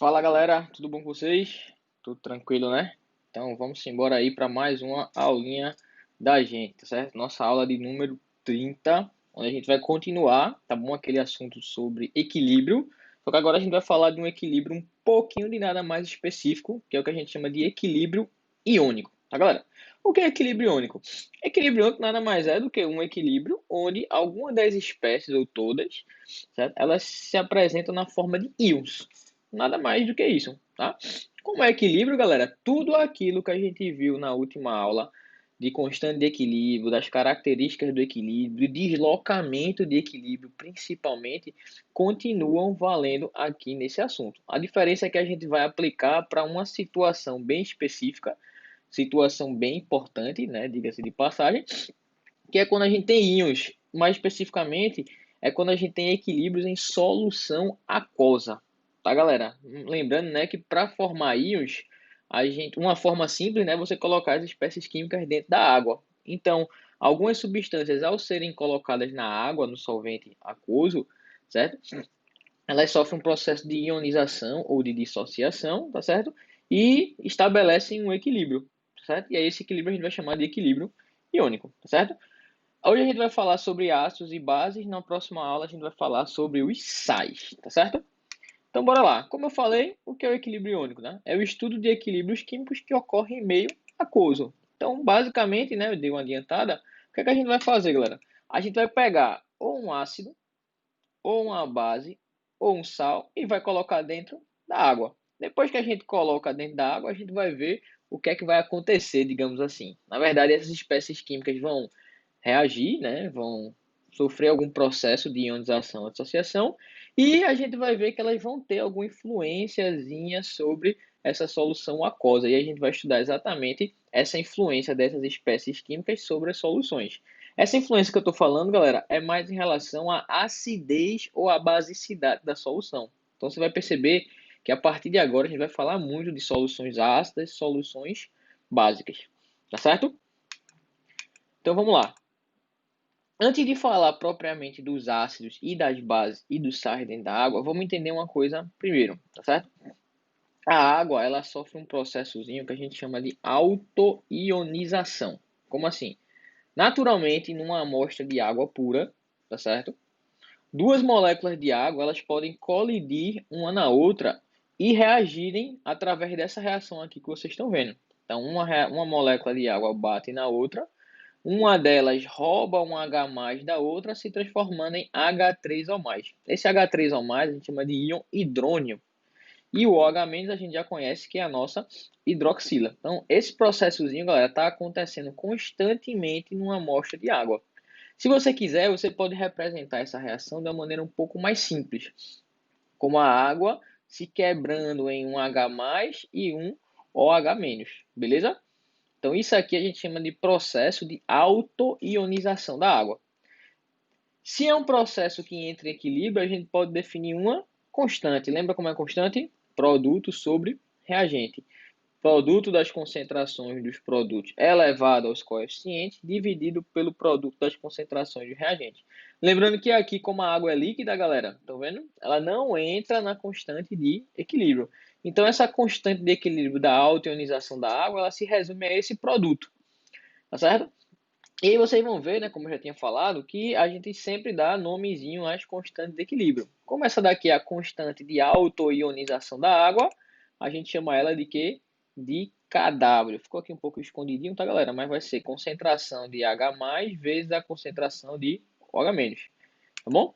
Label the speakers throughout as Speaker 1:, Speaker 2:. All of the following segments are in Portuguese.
Speaker 1: Fala galera, tudo bom com vocês? Tudo tranquilo, né? Então vamos embora aí para mais uma aulinha da gente, tá certo? Nossa aula de número 30, onde a gente vai continuar, tá bom? Aquele assunto sobre equilíbrio. Só que agora a gente vai falar de um equilíbrio um pouquinho de nada mais específico, que é o que a gente chama de equilíbrio iônico, tá galera? O que é equilíbrio iônico? Equilíbrio iônico nada mais é do que um equilíbrio onde alguma das espécies ou todas, certo? Elas se apresentam na forma de íons. Nada mais do que isso, tá? Como é equilíbrio, galera? Tudo aquilo que a gente viu na última aula de constante de equilíbrio, das características do equilíbrio, deslocamento de equilíbrio, principalmente, continuam valendo aqui nesse assunto. A diferença é que a gente vai aplicar para uma situação bem específica, situação bem importante, né? Diga-se de passagem, que é quando a gente tem íons. Mais especificamente, é quando a gente tem equilíbrios em solução aquosa. Tá, galera? Lembrando, né, que para formar íons, uma forma simples, né, você colocar as espécies químicas dentro da água. Então, algumas substâncias, ao serem colocadas na água, no solvente aquoso, certo? Elas sofrem um processo de ionização ou de dissociação, tá certo? E estabelecem um equilíbrio, tá certo? E aí esse equilíbrio a gente vai chamar de equilíbrio iônico, tá certo? Hoje a gente vai falar sobre ácidos e bases. Na próxima aula a gente vai falar sobre os sais, tá certo? Então bora lá. Como eu falei, o que é o equilíbrio iônico, né? É o estudo de equilíbrios químicos que ocorrem em meio aquoso. Então, basicamente, né, eu dei uma adiantada. O que é que a gente vai fazer, galera? A gente vai pegar ou um ácido, ou uma base, ou um sal e vai colocar dentro da água. Depois que a gente coloca dentro da água, a gente vai ver o que é que vai acontecer, digamos assim. Na verdade, essas espécies químicas vão reagir, né? Vão sofrer algum processo de ionização ou dissociação e a gente vai ver que elas vão ter alguma influenciazinha sobre essa solução aquosa. E a gente vai estudar exatamente essa influência dessas espécies químicas sobre as soluções. Essa influência que eu estou falando, galera, é mais em relação à acidez ou à basicidade da solução. Então você vai perceber que a partir de agora a gente vai falar muito de soluções ácidas, soluções básicas. Tá certo? Então vamos lá. Antes de falar propriamente dos ácidos e das bases e dos sais dentro da água, vamos entender uma coisa primeiro, tá certo? A água, ela sofre um processozinho que a gente chama de autoionização. Como assim? Naturalmente, numa amostra de água pura, tá certo? Duas moléculas de água, elas podem colidir uma na outra e reagirem através dessa reação aqui que vocês estão vendo. Então, uma molécula de água bate na outra, uma delas rouba um H+ da outra, se transformando em H3O+. Esse H3O+, a gente chama de íon hidrônio. E o OH- a gente já conhece que é a nossa hidroxila. Então, esse processozinho, galera, está acontecendo constantemente numa amostra de água. Se você quiser, você pode representar essa reação de uma maneira um pouco mais simples, como a água se quebrando em um H+ e um OH-, beleza? Então, isso aqui a gente chama de processo de autoionização da água. Se é um processo que entra em equilíbrio, a gente pode definir uma constante. Lembra como é a constante? Produto sobre reagente. Produto das concentrações dos produtos elevado aos coeficientes, dividido pelo produto das concentrações de reagente. Lembrando que aqui, como a água é líquida, galera, estão vendo? Ela não entra na constante de equilíbrio. Então, essa constante de equilíbrio da autoionização da água, ela se resume a esse produto, tá certo? E aí vocês vão ver, né, como eu já tinha falado, que a gente sempre dá nomezinho às constantes de equilíbrio. Como essa daqui é a constante de autoionização da água, a gente chama ela de quê? De Kw. Ficou aqui um pouco escondidinho, tá, galera? Mas vai ser concentração de H+ vezes a concentração de OH-, tá bom?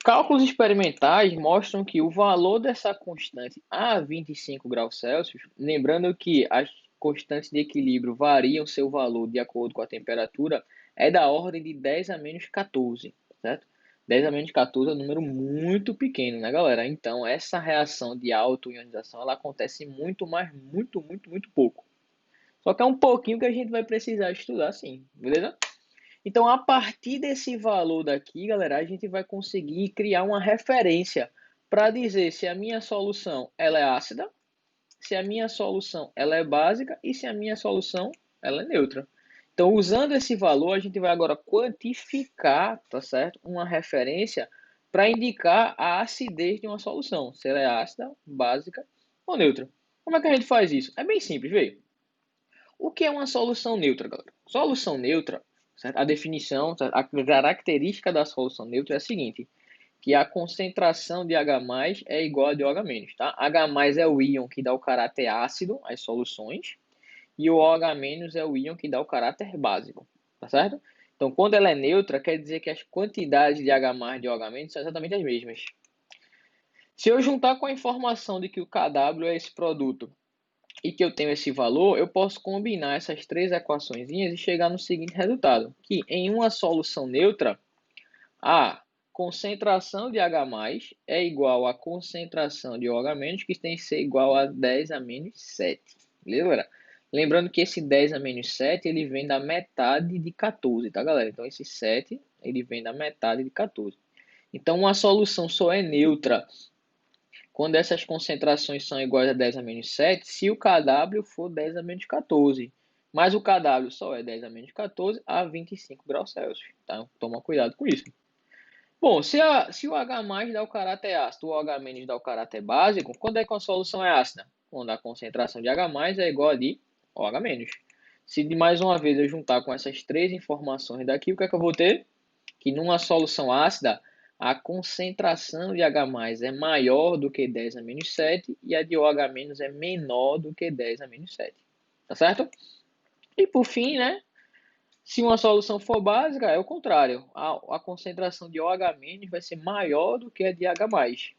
Speaker 1: Cálculos experimentais mostram que o valor dessa constante a 25 graus Celsius, lembrando que as constantes de equilíbrio variam seu valor de acordo com a temperatura, é da ordem de 10 a menos 14, certo? 10 a menos 14 é um número muito pequeno, né, galera? Então, essa reação de autoionização, ela acontece muito, mas muito pouco. Só que é um pouquinho que a gente vai precisar estudar, sim, beleza? Então, a partir desse valor daqui, galera, a gente vai conseguir criar uma referência para dizer se a minha solução ela é ácida, se a minha solução ela é básica e se a minha solução ela é neutra. Então, usando esse valor, a gente vai agora quantificar, tá certo? Uma referência para indicar a acidez de uma solução, se ela é ácida, básica ou neutra. Como é que a gente faz isso? É bem simples, veja. O que é uma solução neutra, galera? Solução neutra, certo? A definição, certo? A característica da solução neutra é a seguinte, que a concentração de H+, é igual a de OH-, tá? H+ é o íon que dá o caráter ácido às soluções, e o OH- é o íon que dá o caráter básico, tá certo? Então, quando ela é neutra, quer dizer que as quantidades de H+ e de OH- são exatamente as mesmas. Se eu juntar com a informação de que o Kw é esse produto e que eu tenho esse valor, eu posso combinar essas três equações e chegar no seguinte resultado, que em uma solução neutra, a concentração de H+ é igual à concentração de OH-, que tem que ser igual a 10 a menos 7. Beleza, galera? Lembrando que esse 10 a menos 7, ele vem da metade de 14, tá, galera? Então, esse 7, ele vem da metade de 14. Então, uma solução só é neutra quando essas concentrações são iguais a 10 a menos 7, se o Kw for 10 a menos 14. Mas o Kw só é 10 a menos 14 a 25 graus Celsius. Tá? Toma cuidado com isso. Bom, se o H+ dá o caráter ácido, o OH- dá o caráter básico, quando é que a solução é ácida? Quando a concentração de H+ é igual a de OH-. Se de mais uma vez eu juntar com essas três informações daqui, o que é que eu vou ter? Que numa solução ácida, a concentração de H+ é maior do que 10 a menos 7 e a de OH- é menor do que 10 a menos 7. Tá certo? E por fim, né? Se uma solução for básica, é o contrário. A concentração de OH- vai ser maior do que a de H+.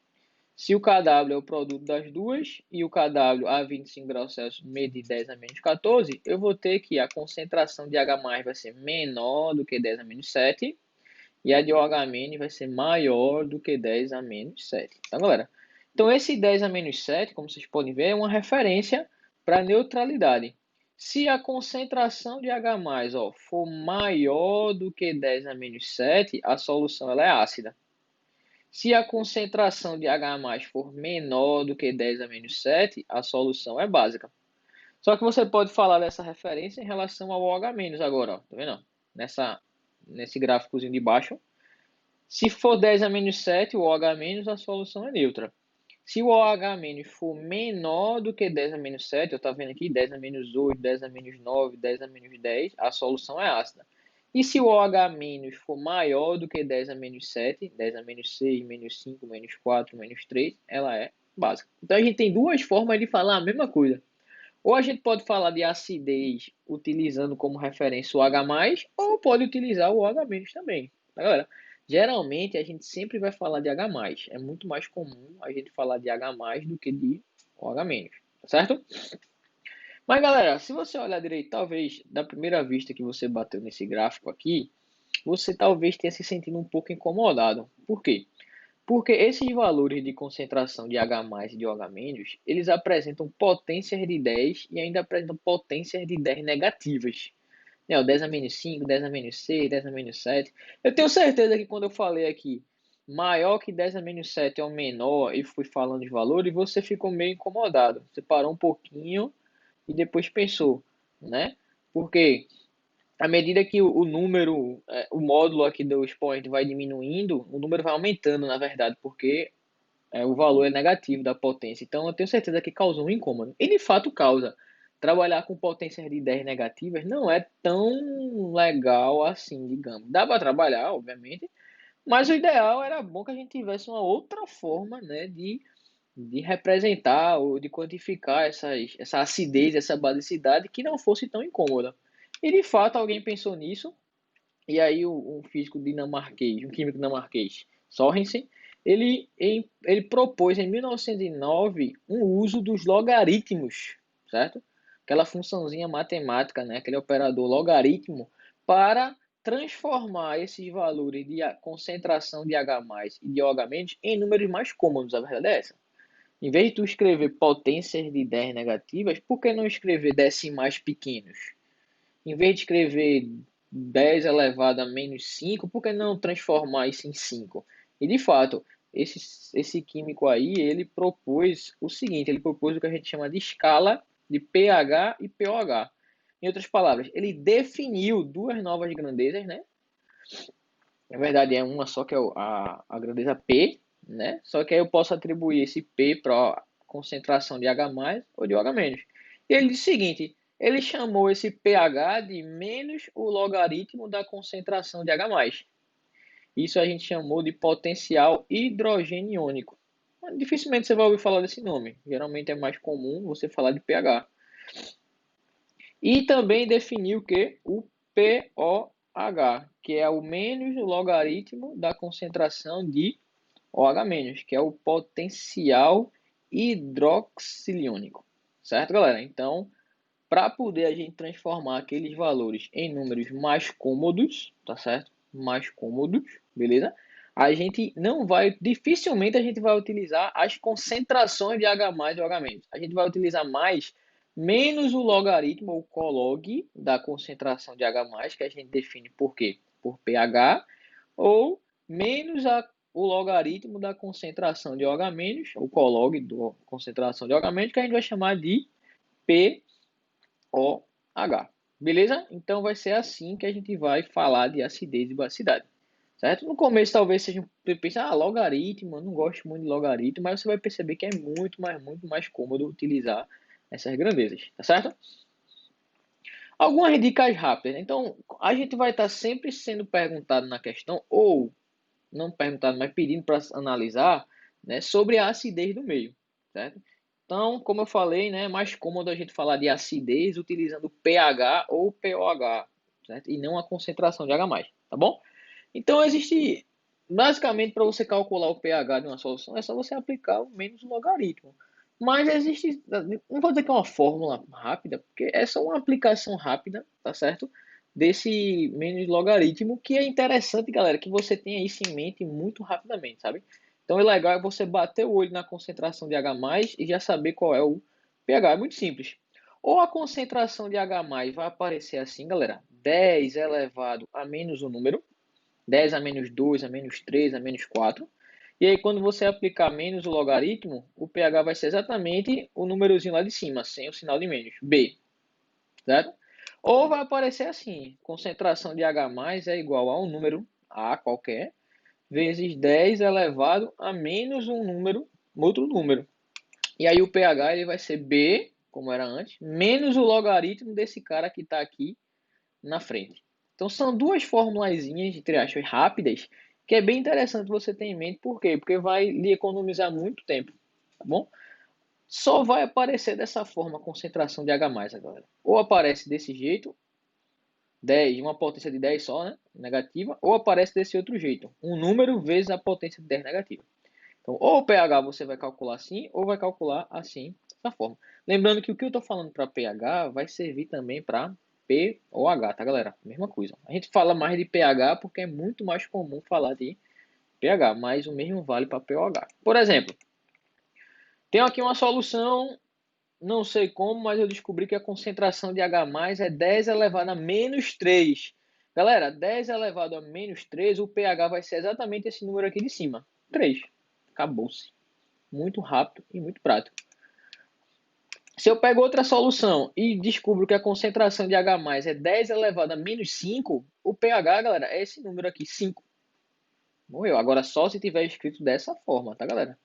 Speaker 1: Se o Kw é o produto das duas e o Kw a 25 graus Celsius medir 10 a menos 14, eu vou ter que a concentração de H+ vai ser menor do que 10 a menos 7 e a de OH- vai ser maior do que 10 a menos 7. Tá, galera? Então, esse 10 a menos 7, como vocês podem ver, é uma referência para neutralidade. Se a concentração de H+, for maior do que 10 a menos 7, a solução ela é ácida. Se a concentração de H+ for menor do que 10 a menos 7, a solução é básica. Só que você pode falar dessa referência em relação ao OH- agora, ó, tá vendo? Nesse gráficozinho de baixo. Se for 10 a menos 7, o OH-, a solução é neutra. Se o OH- for menor do que 10 a menos 7, eu estou vendo aqui 10 a menos 8, 10 a menos 9, 10 a menos 10, a solução é ácida. E se o OH- for maior do que 10 a menos 7, 10 a menos 6, menos 5, menos 4, menos 3, ela é básica. Então a gente tem duas formas de falar a mesma coisa. Ou a gente pode falar de acidez utilizando como referência o H+, ou pode utilizar o OH- também. Tá, galera? Geralmente a gente sempre vai falar de H+. É muito mais comum a gente falar de H+ do que de OH-, tá certo? Mas galera, se você olhar direito, talvez da primeira vista que você bateu nesse gráfico aqui, você talvez tenha se sentido um pouco incomodado. Por quê? Porque esses valores de concentração de H+ e de OH-, eles apresentam potências de 10 e ainda apresentam potências de 10 negativas. O 10 a menos 5, 10 a menos 6, 10 a menos 7. Eu tenho certeza que quando eu falei aqui maior que 10 a menos 7 é o menor e fui falando de valores, você ficou meio incomodado. Você parou um pouquinho e depois pensou, né? Porque à medida que o número, o módulo aqui do expoente vai diminuindo, o número vai aumentando, na verdade, porque o valor é negativo da potência. Então, eu tenho certeza que causou um incômodo. E, de fato, causa. Trabalhar com potências de 10 negativas não é tão legal assim, digamos. Dá para trabalhar, obviamente, mas o ideal era bom que a gente tivesse uma outra forma, né, de representar ou de quantificar essa acidez, essa basicidade que não fosse tão incômoda. E, de fato, alguém pensou nisso e aí um físico dinamarquês, um químico dinamarquês, Sorensen, ele propôs em 1909 um uso dos logaritmos, certo? Aquela funçãozinha matemática, né? Aquele operador logaritmo, para transformar esses valores de concentração de H+ e de OH- em números mais cômodos, a verdade é essa. Em vez de tu escrever potências de 10 negativas, por que não escrever decimais pequenos? Em vez de escrever 10 elevado a menos 5, por que não transformar isso em 5? E de fato, esse químico aí, ele propôs o seguinte, ele propôs o que a gente chama de escala de pH e pOH. Em outras palavras, ele definiu duas novas grandezas, né? Na verdade é uma só, que é a grandeza P, né? Só que aí eu posso atribuir esse P para a concentração de H+, ou de OH-. E ele diz o seguinte, ele chamou esse pH de menos o logaritmo da concentração de H+. Isso a gente chamou de potencial hidrogeniônico. Dificilmente você vai ouvir falar desse nome. Geralmente é mais comum você falar de pH. E também definiu que o pOH, que é o menos logaritmo da concentração de OH-, que é o potencial hidroxiliônico. Certo, galera? Então, para poder a gente transformar aqueles valores em números mais cômodos, tá certo? Mais cômodos, beleza? A gente não vai, dificilmente a gente vai utilizar as concentrações de H+ e OH-. A gente vai utilizar mais menos o logaritmo, ou colog, da concentração de H+, que a gente define por quê? Por pH, ou menos o logaritmo da concentração de OH-, o colog da concentração de OH-, que a gente vai chamar de pOH. Beleza? Então vai ser assim que a gente vai falar de acidez e basicidade. Certo? No começo talvez seja, você pense, logaritmo, eu não gosto muito de logaritmo, mas você vai perceber que é muito mais cômodo utilizar essas grandezas, tá certo? Algumas dicas rápidas. Então, a gente vai estar sempre sendo perguntado na questão, ou não perguntado, mas pedindo para analisar, né, sobre a acidez do meio, certo? Então, como eu falei, né, é mais cômodo a gente falar de acidez utilizando pH ou pOH, certo? E não a concentração de H+, tá bom? Então, existe, basicamente, para você calcular o pH de uma solução, é só você aplicar o menos logaritmo. Mas existe, não vou dizer que é uma fórmula rápida, porque é só uma aplicação rápida, tá certo? Desse menos logaritmo, que é interessante, galera, que você tenha isso em mente muito rapidamente, sabe? Então, o legal é você bater o olho na concentração de H+, e já saber qual é o pH. É muito simples. Ou a concentração de H+, vai aparecer assim, galera, 10 elevado a menos o número, 10 a menos 2, a menos 3, a menos 4. E aí, quando você aplicar menos o logaritmo, o pH vai ser exatamente o númerozinho lá de cima, sem o sinal de menos, B. Certo? Ou vai aparecer assim, concentração de H+ é igual a um número A qualquer, vezes 10 elevado a menos um número, outro número. E aí o pH ele vai ser B, como era antes, menos o logaritmo desse cara que está aqui na frente. Então são duas formulazinhas, entre aspas, rápidas, que é bem interessante você ter em mente. Por quê? Porque vai lhe economizar muito tempo, tá bom? Só vai aparecer dessa forma a concentração de H+, agora. Ou aparece desse jeito, 10, uma potência de 10 só, né? Negativa, ou aparece desse outro jeito, um número vezes a potência de 10 negativa. Então, ou o pH você vai calcular assim, ou vai calcular assim, dessa forma. Lembrando que o que eu estou falando para pH vai servir também para P ou H, tá, galera? Mesma coisa. A gente fala mais de pH porque é muito mais comum falar de pH, mas o mesmo vale para P ou H. Por exemplo, tenho aqui uma solução, não sei como, mas eu descobri que a concentração de H+ é 10 elevado a menos 3. Galera, 10 elevado a menos 3, o pH vai ser exatamente esse número aqui de cima, 3. Acabou-se. Muito rápido e muito prático. Se eu pego outra solução e descubro que a concentração de H+ é 10 elevado a menos 5, o pH, galera, é esse número aqui, 5. Morreu. Agora só se tiver escrito dessa forma, tá, galera?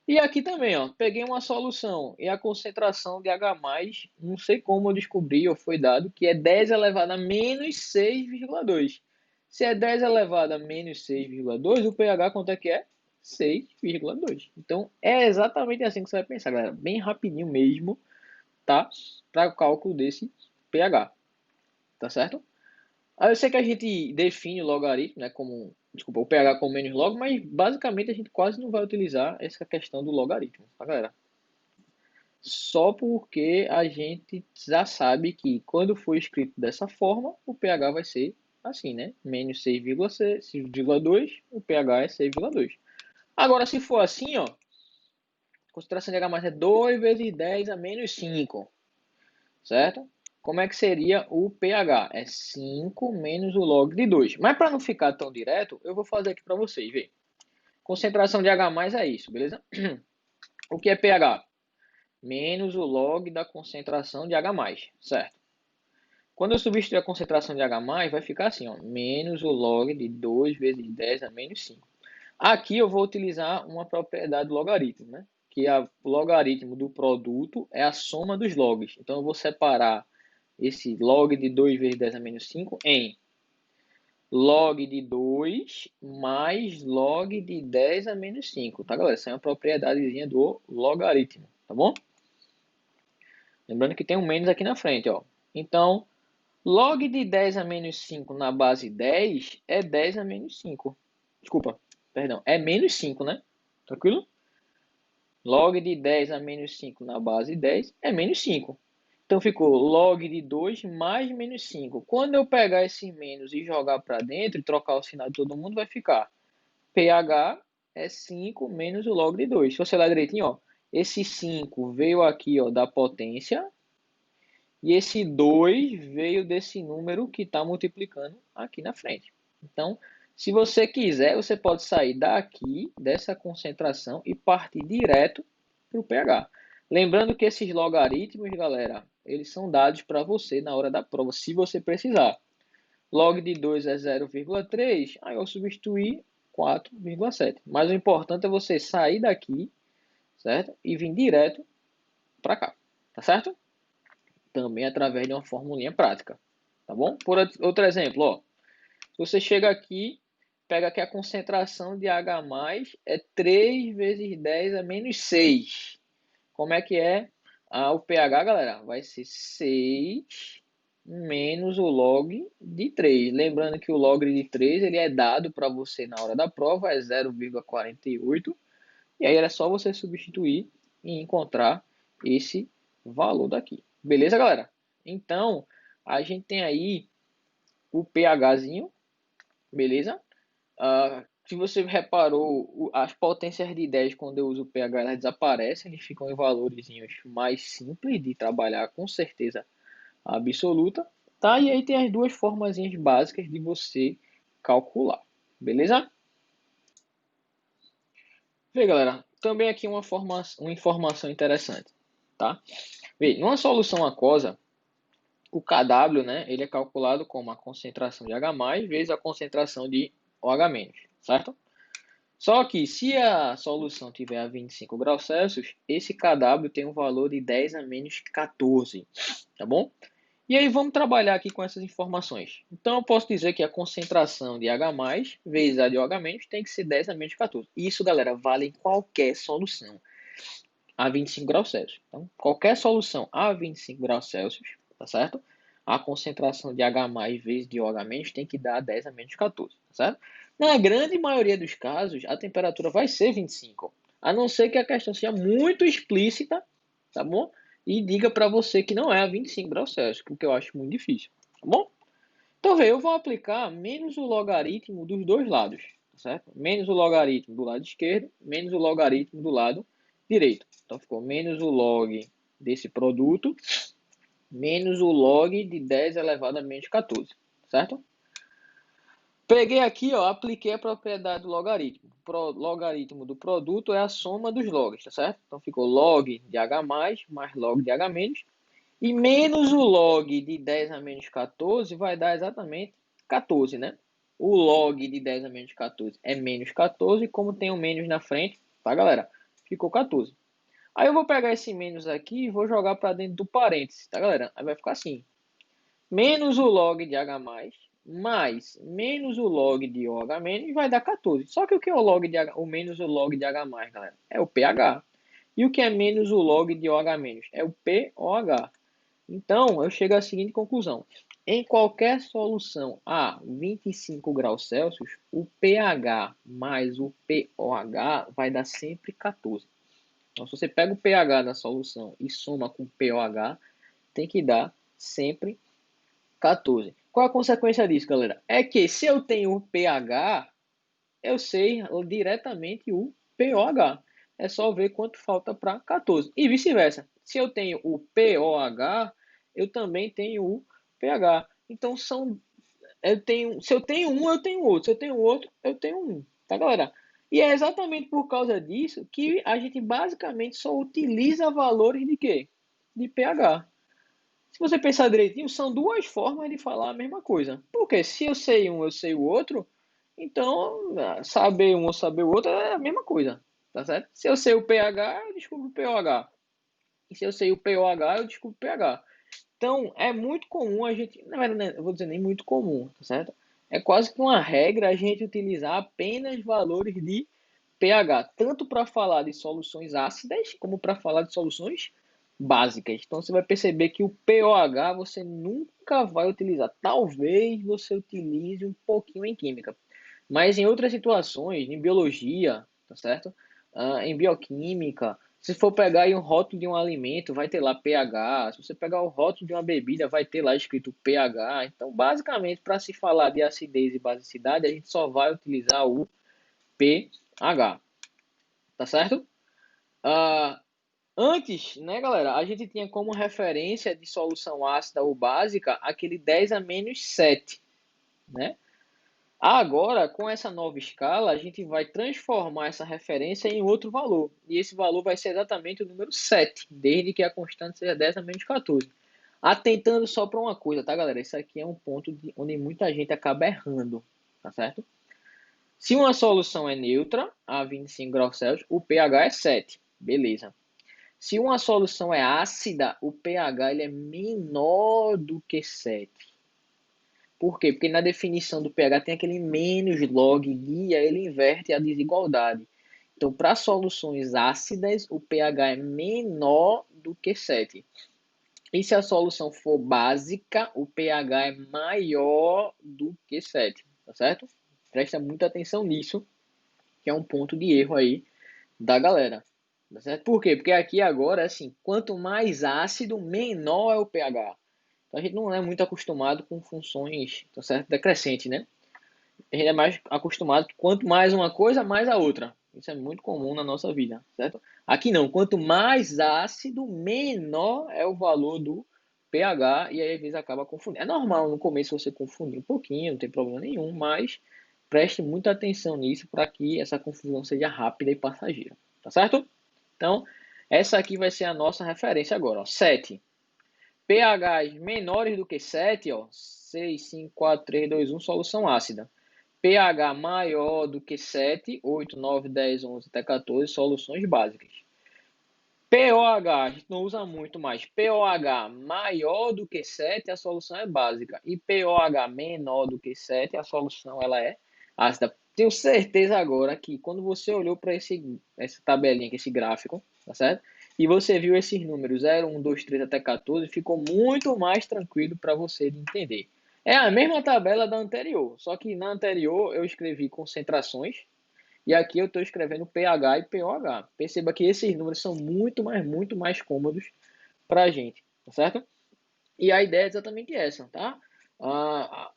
Speaker 1: E aqui também, ó, peguei uma solução e a concentração de H+, não sei como eu descobri ou foi dado, que é 10 elevado a menos 6,2. Se é 10 elevado a menos 6,2, o pH quanto é que é? 6,2. Então, é exatamente assim que você vai pensar, galera. Bem rapidinho mesmo, tá? Para o cálculo desse pH, tá certo? Aí eu sei que a gente define o logaritmo, né, como, desculpa, o pH como menos log, mas basicamente a gente quase não vai utilizar essa questão do logaritmo, tá, galera? Só porque a gente já sabe que quando for escrito dessa forma, o pH vai ser assim, né? Menos 6,2, o pH é 6,2. Agora, se for assim, ó, a concentração de H+ é 2 vezes 10 a menos 5, certo? Como é que seria o pH? É 5 menos o log de 2. Mas para não ficar tão direto, eu vou fazer aqui para vocês, ver. Concentração de H+ é isso, beleza? O que é pH? Menos o log da concentração de H+, certo? Quando eu substituir a concentração de H+, vai ficar assim, ó, menos o log de 2 vezes 10 a menos 5. Aqui eu vou utilizar uma propriedade do logaritmo, né? Que o logaritmo do produto é a soma dos logs. Então, eu vou separar esse log de 2 vezes 10 a menos 5 em log de 2 mais log de 10 a menos 5, tá, galera? Essa é uma propriedadezinha do logaritmo, tá bom? Lembrando que tem um menos aqui na frente, ó. Então, log de 10 a menos 5 na base 10 é 10 a menos 5. Desculpa, perdão, é menos 5, né? Tranquilo? Log de 10 a menos 5 na base 10 é menos 5. Então, ficou log de 2 mais menos 5. Quando eu pegar esse menos e jogar para dentro e trocar o sinal de todo mundo, vai ficar pH é 5 menos o log de 2. Se você olhar direitinho, ó, esse 5 veio aqui, ó, da potência e esse 2 veio desse número que está multiplicando aqui na frente. Então, se você quiser, você pode sair daqui, dessa concentração, e partir direto para o pH. Lembrando que esses logaritmos, galera, eles são dados para você na hora da prova, se você precisar. Log de 2 é 0,3, aí eu substituir 4,7. Mas o importante é você sair daqui, certo? E vir direto para cá, tá certo? Também através de uma formulinha prática, tá bom? Por outro exemplo, ó, se você chega aqui, pega que a concentração de H+ é 3 vezes 10 a menos 6. Como é que é o pH, galera? Vai ser 6 menos o log de 3. Lembrando que o log de 3 ele é dado para você na hora da prova, é 0,48. E aí era só você substituir e encontrar esse valor daqui. Beleza, galera? Então, a gente tem aí o pHzinho, beleza? Se você reparou, as potências de 10, quando eu uso o pH, elas desaparecem, eles ficam em valores mais simples de trabalhar, com certeza absoluta, tá? E aí tem as duas formazinhas básicas de você calcular, beleza? Vê, galera, também aqui uma informação interessante, tá? Vê, numa solução aquosa, o Kw, né, ele é calculado como a concentração de H+, vezes a concentração de OH-, certo? Só que se a solução tiver a 25 graus Celsius, esse Kw tem um valor de 10 a menos 14, tá bom? E aí vamos trabalhar aqui com essas informações. Então eu posso dizer que a concentração de H+, vezes a de OH- tem que ser 10 a menos 14. Isso, galera, vale em qualquer solução a 25 graus Celsius. Então, qualquer solução a 25 graus Celsius, tá certo? A concentração de H+ vezes de OH- tem que dar 10 a menos 14, tá certo? Na grande maioria dos casos, a temperatura vai ser 25, a não ser que a questão seja muito explícita, tá bom? E diga para você que não é a 25 graus Celsius, porque eu acho muito difícil, tá bom? Então, vê, eu vou aplicar menos o logaritmo dos dois lados, tá certo? Menos o logaritmo do lado esquerdo, menos o logaritmo do lado direito. Então, ficou menos o log desse produto, menos o log de 10 elevado a menos 14, certo? Peguei aqui, ó, apliquei a propriedade do logaritmo. O logaritmo do produto é a soma dos logs, tá certo? Então, ficou log de H+, mais log de H-, e menos o log de 10 a menos 14 vai dar exatamente 14, né? O log de 10 a menos 14 é menos 14, como tem um menos na frente, tá, galera? Ficou 14. Aí eu vou pegar esse menos aqui e vou jogar para dentro do parênteses, tá, galera? Aí vai ficar assim. Menos o log de H+, mais menos o log de OH- vai dar 14. Só que o que é o log de H, o menos o log de H+, galera? É o pH. E o que é menos o log de OH-? É o POH. Então, eu chego à seguinte conclusão. Em qualquer solução a 25 graus Celsius, o pH mais o POH vai dar sempre 14. Então, se você pega o pH da solução e soma com o POH, tem que dar sempre 14. Qual a consequência disso, galera? É que se eu tenho o pH, eu sei diretamente o POH. É só ver quanto falta para 14. E vice-versa. Se eu tenho o POH, eu também tenho o pH. Então se eu tenho um, eu tenho outro. Se eu tenho outro, eu tenho um. Tá, galera? E é exatamente por causa disso que a gente basicamente só utiliza valores de quê? De pH. Se você pensar direitinho, são duas formas de falar a mesma coisa. Porque se eu sei um, eu sei o outro, então saber um ou saber o outro é a mesma coisa, tá certo? Se eu sei o pH, eu descubro o pOH. E se eu sei o pOH, eu descubro o pH. Então, é muito comum a gente, na verdade, eu vou dizer nem muito comum, tá certo? É quase que uma regra a gente utilizar apenas valores de pH, tanto para falar de soluções ácidas, como para falar de soluções básicas. Então, você vai perceber que o pOH você nunca vai utilizar. Talvez você utilize um pouquinho em química, mas em outras situações, em biologia, tá certo? Em bioquímica, se for pegar aí um rótulo de um alimento, vai ter lá pH. Se você pegar o rótulo de uma bebida, vai ter lá escrito pH. Então, basicamente, para se falar de acidez e basicidade, a gente só vai utilizar o pH, tá certo? Ah, Antes, né, galera, a gente tinha como referência de solução ácida ou básica aquele 10 a menos 7, né? Agora, com essa nova escala, a gente vai transformar essa referência em outro valor. E esse valor vai ser exatamente o número 7, desde que a constante seja 10 a menos 14. Atentando só para uma coisa, tá, galera? Isso aqui é um ponto onde muita gente acaba errando, tá certo? Se uma solução é neutra, a 25 graus Celsius, o pH é 7. Beleza. Se uma solução é ácida, o pH ele é menor do que 7. Por quê? Porque na definição do pH tem aquele menos log e aí ele inverte a desigualdade. Então, para soluções ácidas, o pH é menor do que 7. E se a solução for básica, o pH é maior do que 7. Tá certo? Presta muita atenção nisso, que é um ponto de erro aí da galera. Tá certo? Por quê? Porque aqui agora, assim, quanto mais ácido, menor é o pH. Então, a gente não é muito acostumado com funções, tá certo? Decrescente, né? A gente é mais acostumado que quanto mais uma coisa, mais a outra. Isso é muito comum na nossa vida, certo? Aqui não, quanto mais ácido, menor é o valor do pH, e aí às vezes acaba confundindo. É normal no começo você confundir um pouquinho, não tem problema nenhum, mas preste muita atenção nisso para que essa confusão seja rápida e passageira, tá certo? Então, essa aqui vai ser a nossa referência agora, ó, 7. pHs menores do que 7, ó, 6, 5, 4, 3, 2, 1, solução ácida. pH maior do que 7, 8, 9, 10, 11 até 14, soluções básicas. pOH, a gente não usa muito mais. pOH maior do que 7, a solução é básica. E pOH menor do que 7, a solução ela é ácida. Tenho certeza agora que quando você olhou para essa tabelinha, aqui, esse gráfico, tá certo? E você viu esses números 0, 1, 2, 3 até 14, ficou muito mais tranquilo para você de entender. É a mesma tabela da anterior, só que na anterior eu escrevi concentrações, e aqui eu estou escrevendo pH e pOH. Perceba que esses números são muito mais cômodos para a gente, tá certo? E a ideia é exatamente essa, tá?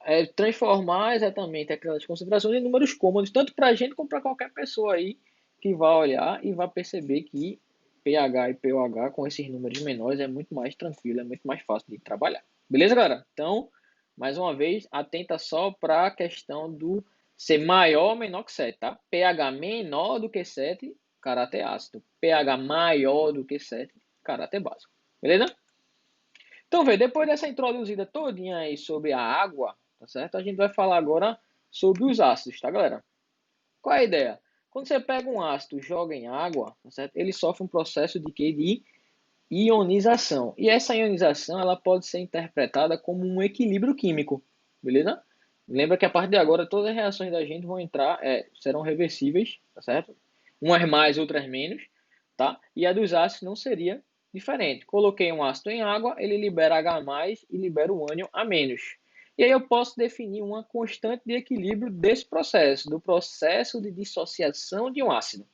Speaker 1: É transformar exatamente aquelas concentrações em números cômodos, tanto para a gente como para qualquer pessoa aí que vai olhar e vai perceber que pH e pOH com esses números menores é muito mais tranquilo, é muito mais fácil de trabalhar. Beleza, galera? Então, mais uma vez, atenta só para a questão do ser maior ou menor que 7, tá? pH menor do que 7, caráter ácido. pH maior do que 7, caráter básico. Beleza? Então, vê, depois dessa introduzida todinha aí sobre a água, tá certo? A gente vai falar agora sobre os ácidos, tá, galera? Qual é a ideia? Quando você pega um ácido e joga em água, tá certo? Ele sofre um processo de quê? De ionização. E essa ionização, ela pode ser interpretada como um equilíbrio químico, beleza? Lembra que a partir de agora todas as reações da gente vão entrar, serão reversíveis, tá certo? Umas mais, outras menos, tá? E a dos ácidos não seria diferente. Coloquei um ácido em água, ele libera H+, e libera o ânion A-. E aí eu posso definir uma constante de equilíbrio desse processo, do processo de dissociação de um ácido,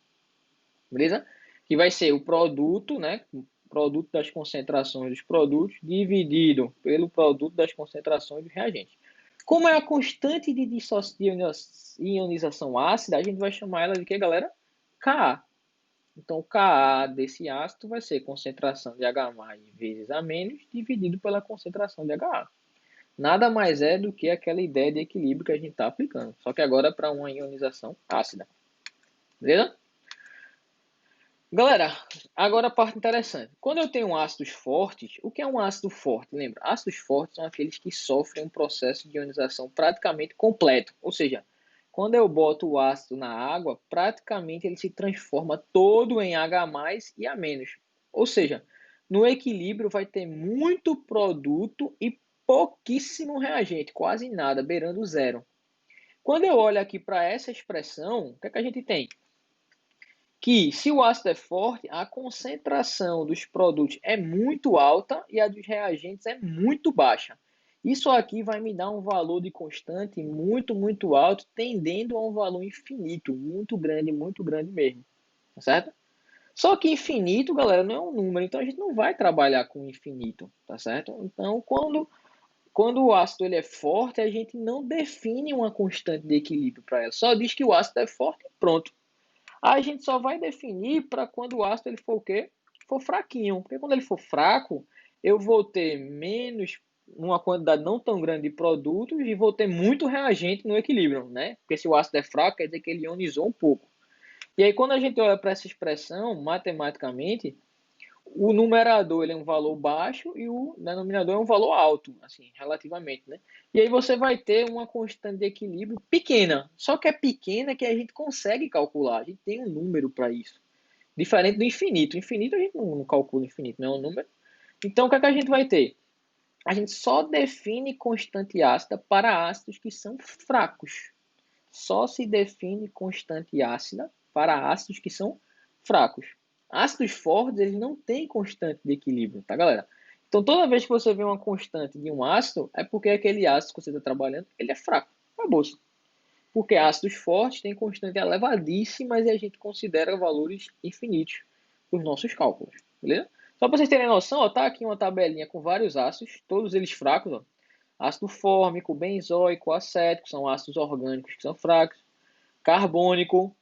Speaker 1: beleza? Que vai ser o produto, né? O produto das concentrações dos produtos dividido pelo produto das concentrações dos reagentes. Como é a constante de ionização ácida, a gente vai chamar ela de que, galera? Ka. Então, Ka desse ácido vai ser concentração de H+ vezes A- dividido pela concentração de HA. Nada mais é do que aquela ideia de equilíbrio que a gente está aplicando, só que agora para uma ionização ácida. Beleza? Galera, agora a parte interessante. Quando eu tenho ácidos fortes, o que é um ácido forte? Lembra, ácidos fortes são aqueles que sofrem um processo de ionização praticamente completo. Ou seja, quando eu boto o ácido na água, praticamente ele se transforma todo em H+, e A-. Ou seja, no equilíbrio vai ter muito produto e pouquíssimo reagente, quase nada, beirando zero. Quando eu olho aqui para essa expressão, o que é que a gente tem? Que se o ácido é forte, a concentração dos produtos é muito alta e a dos reagentes é muito baixa. Isso aqui vai me dar um valor de constante muito alto, tendendo a um valor infinito, muito grande mesmo, tá certo? Só que infinito, galera, não é um número, então a gente não vai trabalhar com infinito, tá certo? Então, quando o ácido ele é forte, a gente não define uma constante de equilíbrio para ela, só diz que o ácido é forte e pronto. A gente só vai definir para quando o ácido ele for o quê? For fraquinho. Porque quando ele for fraco, eu vou ter menos, uma quantidade não tão grande de produtos e vou ter muito reagente no equilíbrio, né? Porque se o ácido é fraco, quer dizer que ele ionizou um pouco. E aí, quando a gente olha para essa expressão, matematicamente, o numerador ele é um valor baixo e o denominador é um valor alto, assim, relativamente, né? E aí você vai ter uma constante de equilíbrio pequena. Só que é pequena que a gente consegue calcular. A gente tem um número para isso. Diferente do infinito. O infinito a gente não calcula infinito, não é um número. Então o que é que a gente vai ter? A gente só define constante ácida para ácidos que são fracos. Só se define constante ácida para ácidos que são fracos. Ácidos fortes, eles não têm constante de equilíbrio, tá, galera? Então, toda vez que você vê uma constante de um ácido, é porque aquele ácido que você está trabalhando, ele é fraco. Acabou. Porque ácidos fortes têm constante elevadíssimas e a gente considera valores infinitos nos nossos cálculos, beleza? Só para vocês terem noção, ó, tá aqui uma tabelinha com vários ácidos, todos eles fracos, ó. Ácido fórmico, benzoico, acético, são ácidos orgânicos que são fracos. Carbônico,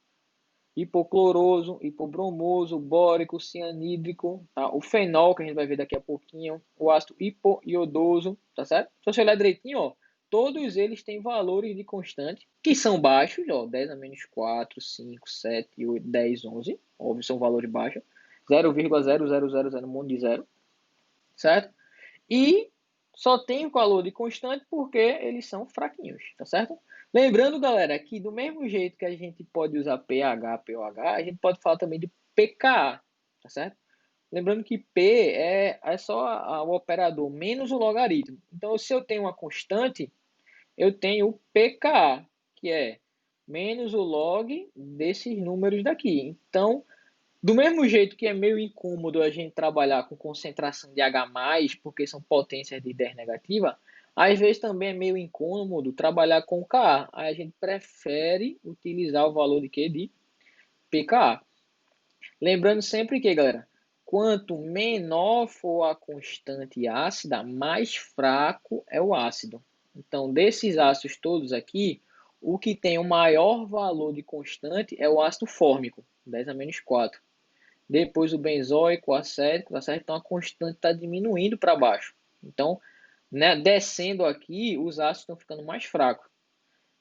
Speaker 1: hipocloroso, hipobromoso, bórico, cianídrico, tá? O fenol, que a gente vai ver daqui a pouquinho, o ácido hipoiodoso, tá certo? Se você olhar direitinho, ó, todos eles têm valores de constante que são baixos, ó, 10 a menos 4, 5, 7, 8, 10, 11, óbvio, são valores baixos, 0,0000, um monte de zero, certo? E só tem o valor de constante porque eles são fraquinhos, tá certo? Lembrando, galera, que do mesmo jeito que a gente pode usar pH, pOH, a gente pode falar também de pKa, tá certo? Lembrando que P é só o operador menos o logaritmo. Então, se eu tenho uma constante, eu tenho o pKa, que é menos o log desses números daqui. Então, do mesmo jeito que é meio incômodo a gente trabalhar com concentração de H+, porque são potências de 10 negativa, às vezes também é meio incômodo trabalhar com Ka. Aí a gente prefere utilizar o valor de quê? De pKa. Lembrando sempre que, galera, quanto menor for a constante ácida, mais fraco é o ácido. Então, desses ácidos todos aqui, o que tem o maior valor de constante é o ácido fórmico, 10 a menos 4. Depois o benzoico, o acético, tá certo? Então a constante está diminuindo para baixo. Então, né, descendo aqui, os ácidos estão ficando mais fracos,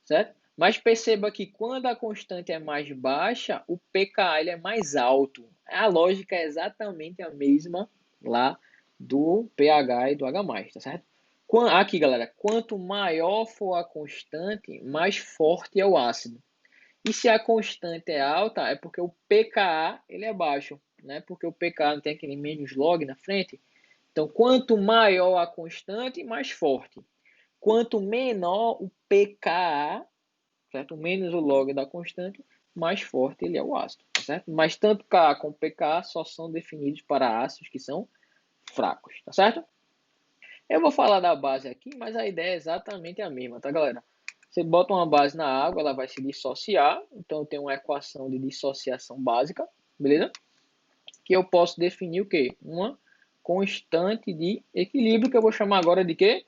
Speaker 1: certo? Mas perceba que quando a constante é mais baixa, o pKa ele é mais alto. A lógica é exatamente a mesma lá do pH e do H+, tá certo? Aqui, galera, quanto maior for a constante, mais forte é o ácido. E se a constante é alta, é porque o pKa ele é baixo, né? Porque o pKa não tem aquele menos log na frente. Então, quanto maior a constante, mais forte. Quanto menor o pKa, certo? Menos o log da constante, mais forte ele é o ácido, tá certo? Mas tanto Ka como pKa só são definidos para ácidos que são fracos, tá certo? Eu vou falar da base aqui, mas a ideia é exatamente a mesma, tá, galera? Você bota uma base na água, ela vai se dissociar. Então, eu tenho uma equação de dissociação básica, beleza? Que eu posso definir o quê? Uma constante de equilíbrio, que eu vou chamar agora de quê?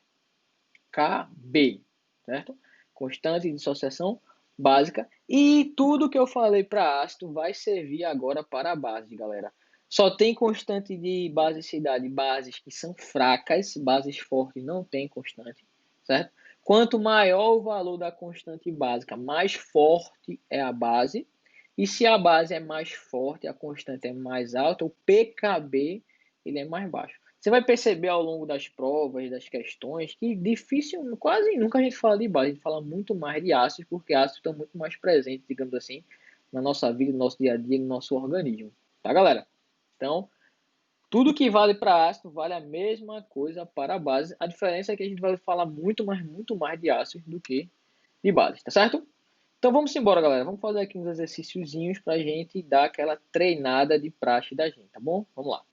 Speaker 1: KB, certo? Constante de dissociação básica. E tudo que eu falei para ácido vai servir agora para a base, galera. Só tem constante de basicidade, bases que são fracas, bases fortes não tem constante, certo? Quanto maior o valor da constante básica, mais forte é a base. E se a base é mais forte, a constante é mais alta, o pKb ele é mais baixo. Você vai perceber ao longo das provas, das questões, que difícil, quase nunca a gente fala de base, a gente fala muito mais de ácidos, porque ácidos estão muito mais presentes, digamos assim, na nossa vida, no nosso dia a dia, no nosso organismo. Tá, galera? Então, tudo que vale para ácido vale a mesma coisa para a base. A diferença é que a gente vai falar muito mais de ácidos do que de base, tá certo? Então vamos embora, galera. Vamos fazer aqui uns exercíciozinhos para a gente dar aquela treinada de praxe da gente, tá bom? Vamos lá.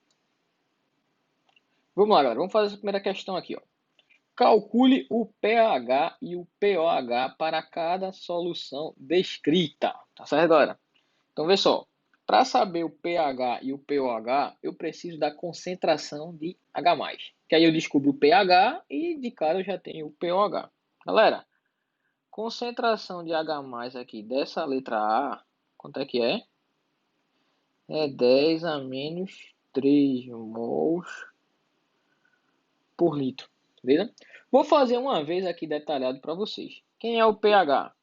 Speaker 1: Vamos lá, galera. Vamos fazer essa primeira questão aqui, ó. Calcule o pH e o pOH para cada solução descrita. Tá certo, galera? Então, vê só. Para saber o pH e o pOH, eu preciso da concentração de H+. Que aí eu descubro o pH e de cara eu já tenho o pOH. Galera, concentração de H+ aqui dessa letra A, quanto é que é? É 10 a menos 3 mols por litro, beleza? Vou fazer uma vez aqui detalhado para vocês. Quem é o pH?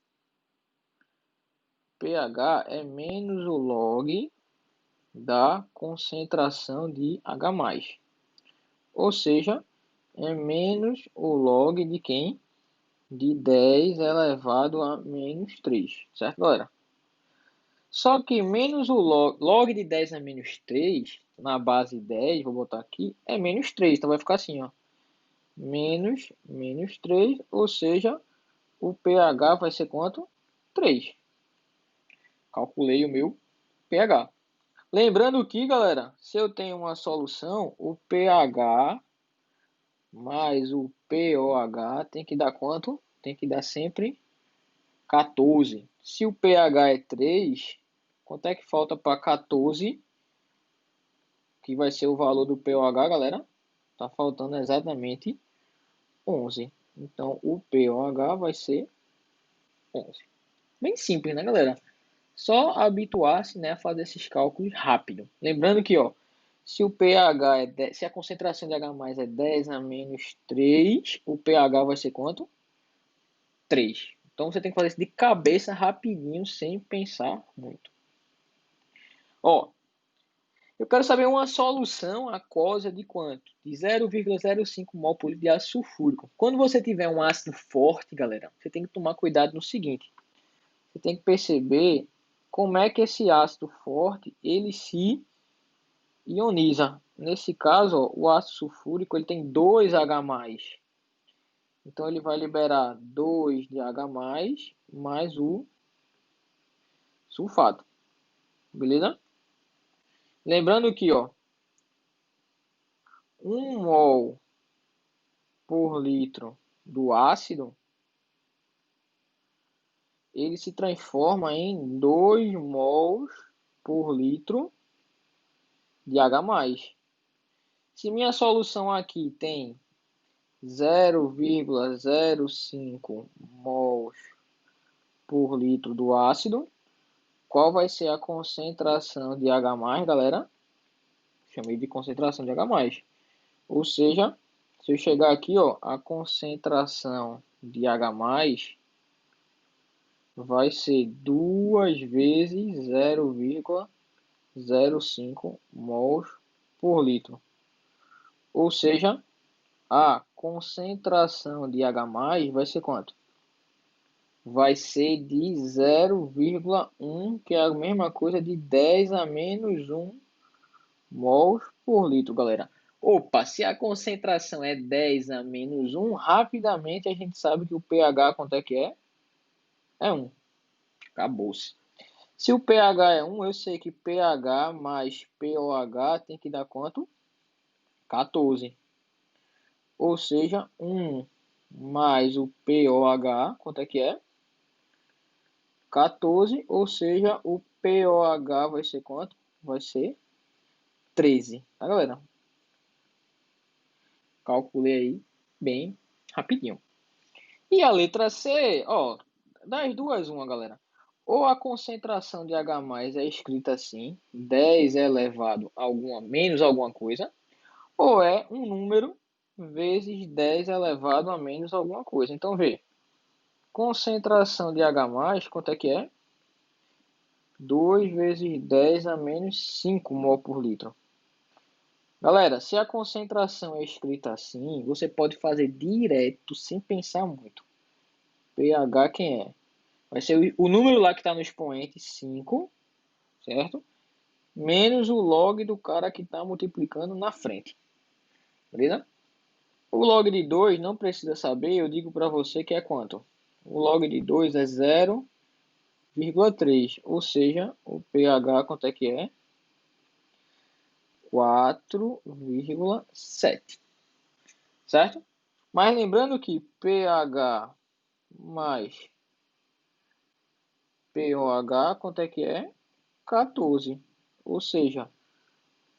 Speaker 1: pH é menos o log da concentração de H+. Ou seja, é menos o log de quem? De 10 elevado a menos 3, certo, galera? Só que menos o log de 10 a menos 3, na base 10, vou botar aqui, é menos 3. Então vai ficar assim, ó. Menos 3, ou seja, o pH vai ser quanto? 3. Calculei o meu pH. Lembrando que, galera, se eu tenho uma solução, o pH mais o pOH tem que dar quanto? Tem que dar sempre 14. Se o pH é 3, quanto é que falta para 14? Que vai ser o valor do pOH, galera? Tá faltando exatamente 11. Então, o pOH vai ser 11. Bem simples, né, galera? Só habituar-se, né, a fazer esses cálculos rápido. Lembrando que, ó, se o pH é 10, se a concentração de H+ é 10 a menos 3, o pH vai ser quanto? 3. Então você tem que fazer isso de cabeça rapidinho, sem pensar muito. Ó, eu quero saber uma solução aquosa de quanto? De 0,05 mol por litro de ácido sulfúrico. Quando você tiver um ácido forte, galera, você tem que tomar cuidado no seguinte. Você tem que perceber como é que esse ácido forte ele se ioniza. Nesse caso, ó, o ácido sulfúrico ele tem 2H+. Então ele vai liberar 2 de H+, mais o sulfato. Beleza? Lembrando que, ó, 1 mol por litro do ácido, ele se transforma em 2 mols por litro de H+. Se minha solução aqui tem 0,05 mols por litro do ácido, qual vai ser a concentração de H+, galera? Chamei de concentração de H+. Ou seja, se eu chegar aqui, ó, a concentração de H+, vai ser 2 vezes 0,05 mols por litro. Ou seja, a concentração de H+ vai ser quanto? Vai ser de 0,1, que é a mesma coisa de 10 a menos 1 mols por litro, galera. Opa, se a concentração é 10 a menos 1, rapidamente a gente sabe que o pH quanto é que é? É 1. Acabou-se. Se o pH é 1, eu sei que pH mais pOH tem que dar quanto? 14. Ou seja, 1 mais o pOH, quanto é que é? 14, ou seja, o pOH vai ser quanto? Vai ser 13, tá, galera? Calculei aí bem rapidinho. E a letra C, ó, das duas, uma, galera. Ou a concentração de H+ é escrita assim, 10 elevado a alguma, menos alguma coisa, ou é um número vezes 10 elevado a menos alguma coisa. Então, vê, concentração de H+, quanto é que é? 2 vezes 10 a menos 5 mol por litro. Galera, se a concentração é escrita assim, você pode fazer direto, sem pensar muito. pH quem é? Vai ser o número lá que está no expoente, 5, certo? Menos o log do cara que está multiplicando na frente. Beleza? O log de 2 não precisa saber, eu digo para você que é quanto? O log de 2 é 0,3, ou seja, o pH quanto é que é? 4,7, certo? Mas lembrando que pH mais pOH quanto é que é? 14, ou seja,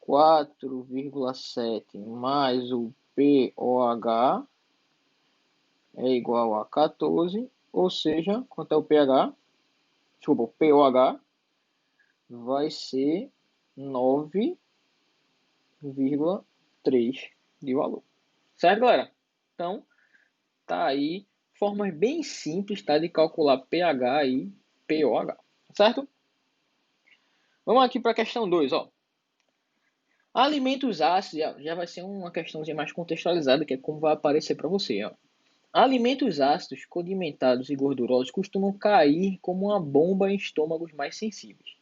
Speaker 1: 4,7 mais o pOH é igual a 14, ou seja, quanto é o pH? Desculpa, o pOH vai ser 9,3 de valor. Certo, galera? Então, tá aí formas bem simples, tá, de calcular pH e pOH. Certo? Vamos aqui para a questão 2, ó. Alimentos ácidos, já vai ser uma questãozinha mais contextualizada, que é como vai aparecer para você, ó. Alimentos ácidos, condimentados e gordurosos costumam cair como uma bomba em estômagos mais sensíveis.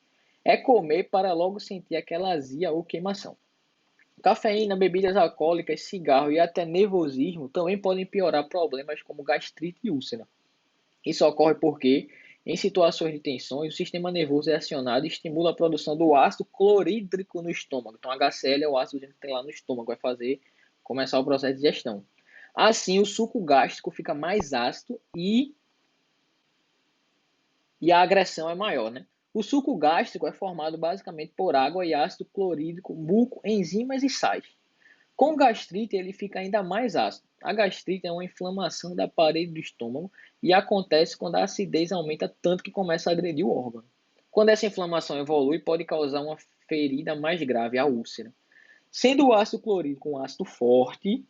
Speaker 1: É comer para logo sentir aquela azia ou queimação. Cafeína, bebidas alcoólicas, cigarro e até nervosismo também podem piorar problemas como gastrite e úlcera. Isso ocorre porque, em situações de tensão, o sistema nervoso é acionado e estimula a produção do ácido clorídrico no estômago. Então, HCl é o ácido que tem lá no estômago, vai começar o processo de digestão. Assim, o suco gástrico fica mais ácido e a agressão é maior, né? O suco gástrico é formado basicamente por água e ácido clorídrico, muco, enzimas e sais. Com gastrite, ele fica ainda mais ácido. A gastrite é uma inflamação da parede do estômago e acontece quando a acidez aumenta tanto que começa a agredir o órgão. Quando essa inflamação evolui, pode causar uma ferida mais grave, a úlcera. Sendo o ácido clorídrico um ácido forte,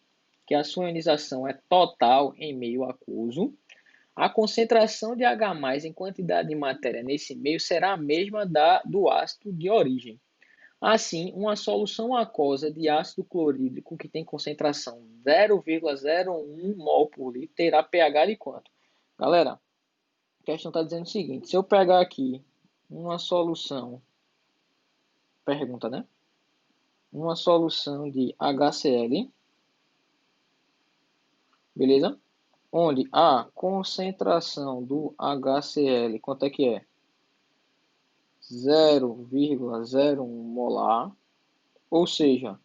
Speaker 1: que a sua ionização é total em meio aquoso, a concentração de H+, em quantidade de matéria nesse meio será a mesma do ácido de origem. Assim, uma solução aquosa de ácido clorídrico que tem concentração 0,01 mol por litro terá pH de quanto? Galera, a questão está dizendo o seguinte, se eu pegar aqui uma solução, pergunta, né? Uma solução de HCl, beleza? Onde a concentração do HCl, quanto é que é? 0,01 molar, ou seja,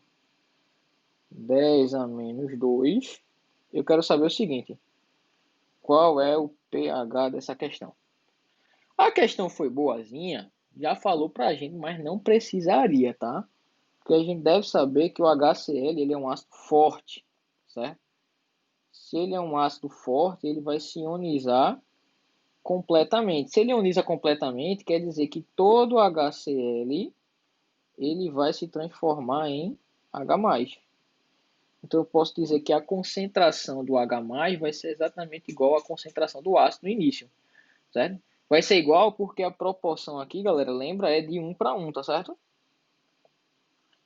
Speaker 1: 10 a menos 2. Eu quero saber o seguinte, qual é o pH dessa questão? A questão foi boazinha, já falou pra gente, mas não precisaria, tá? Porque a gente deve saber que o HCl ele é um ácido forte, certo? Se ele é um ácido forte, ele vai se ionizar completamente. Se ele ioniza completamente, quer dizer que todo HCl ele vai se transformar em H+. Então eu posso dizer que a concentração do H+ vai ser exatamente igual à concentração do ácido no início, certo? Vai ser igual porque a proporção aqui, galera, lembra, é de 1 para 1, tá certo?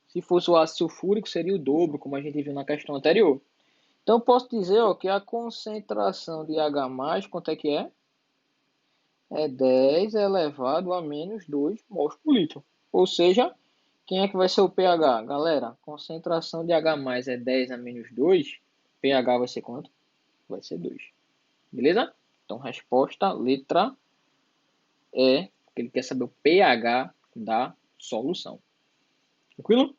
Speaker 1: Se fosse o ácido sulfúrico, seria o dobro, como a gente viu na questão anterior. Então eu posso dizer, ó, que a concentração de H+, quanto é que é? É 10 elevado a menos 2 mols por litro. Ou seja, quem é que vai ser o pH? Galera, concentração de H+ é 10 a menos 2, pH vai ser quanto? Vai ser 2. Beleza? Então, resposta, letra E, porque ele quer saber o pH da solução. Tranquilo?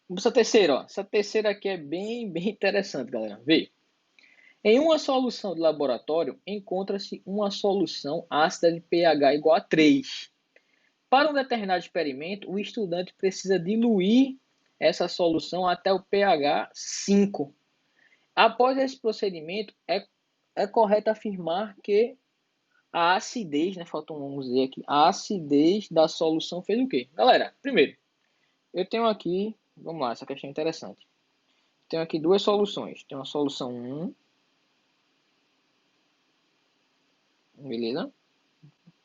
Speaker 1: Vamos para essa terceira, ó. Essa terceira aqui é bem interessante, galera. Vê. Em uma solução de laboratório, encontra-se uma solução ácida de pH igual a 3. Para um determinado experimento, o estudante precisa diluir essa solução até o pH 5. Após esse procedimento, é correto afirmar que a acidez, né? Faltou um Z aqui. A acidez da solução fez o quê? Galera, primeiro, eu tenho aqui, vamos lá, essa questão é interessante. Tenho aqui duas soluções. Tem uma solução 1, beleza?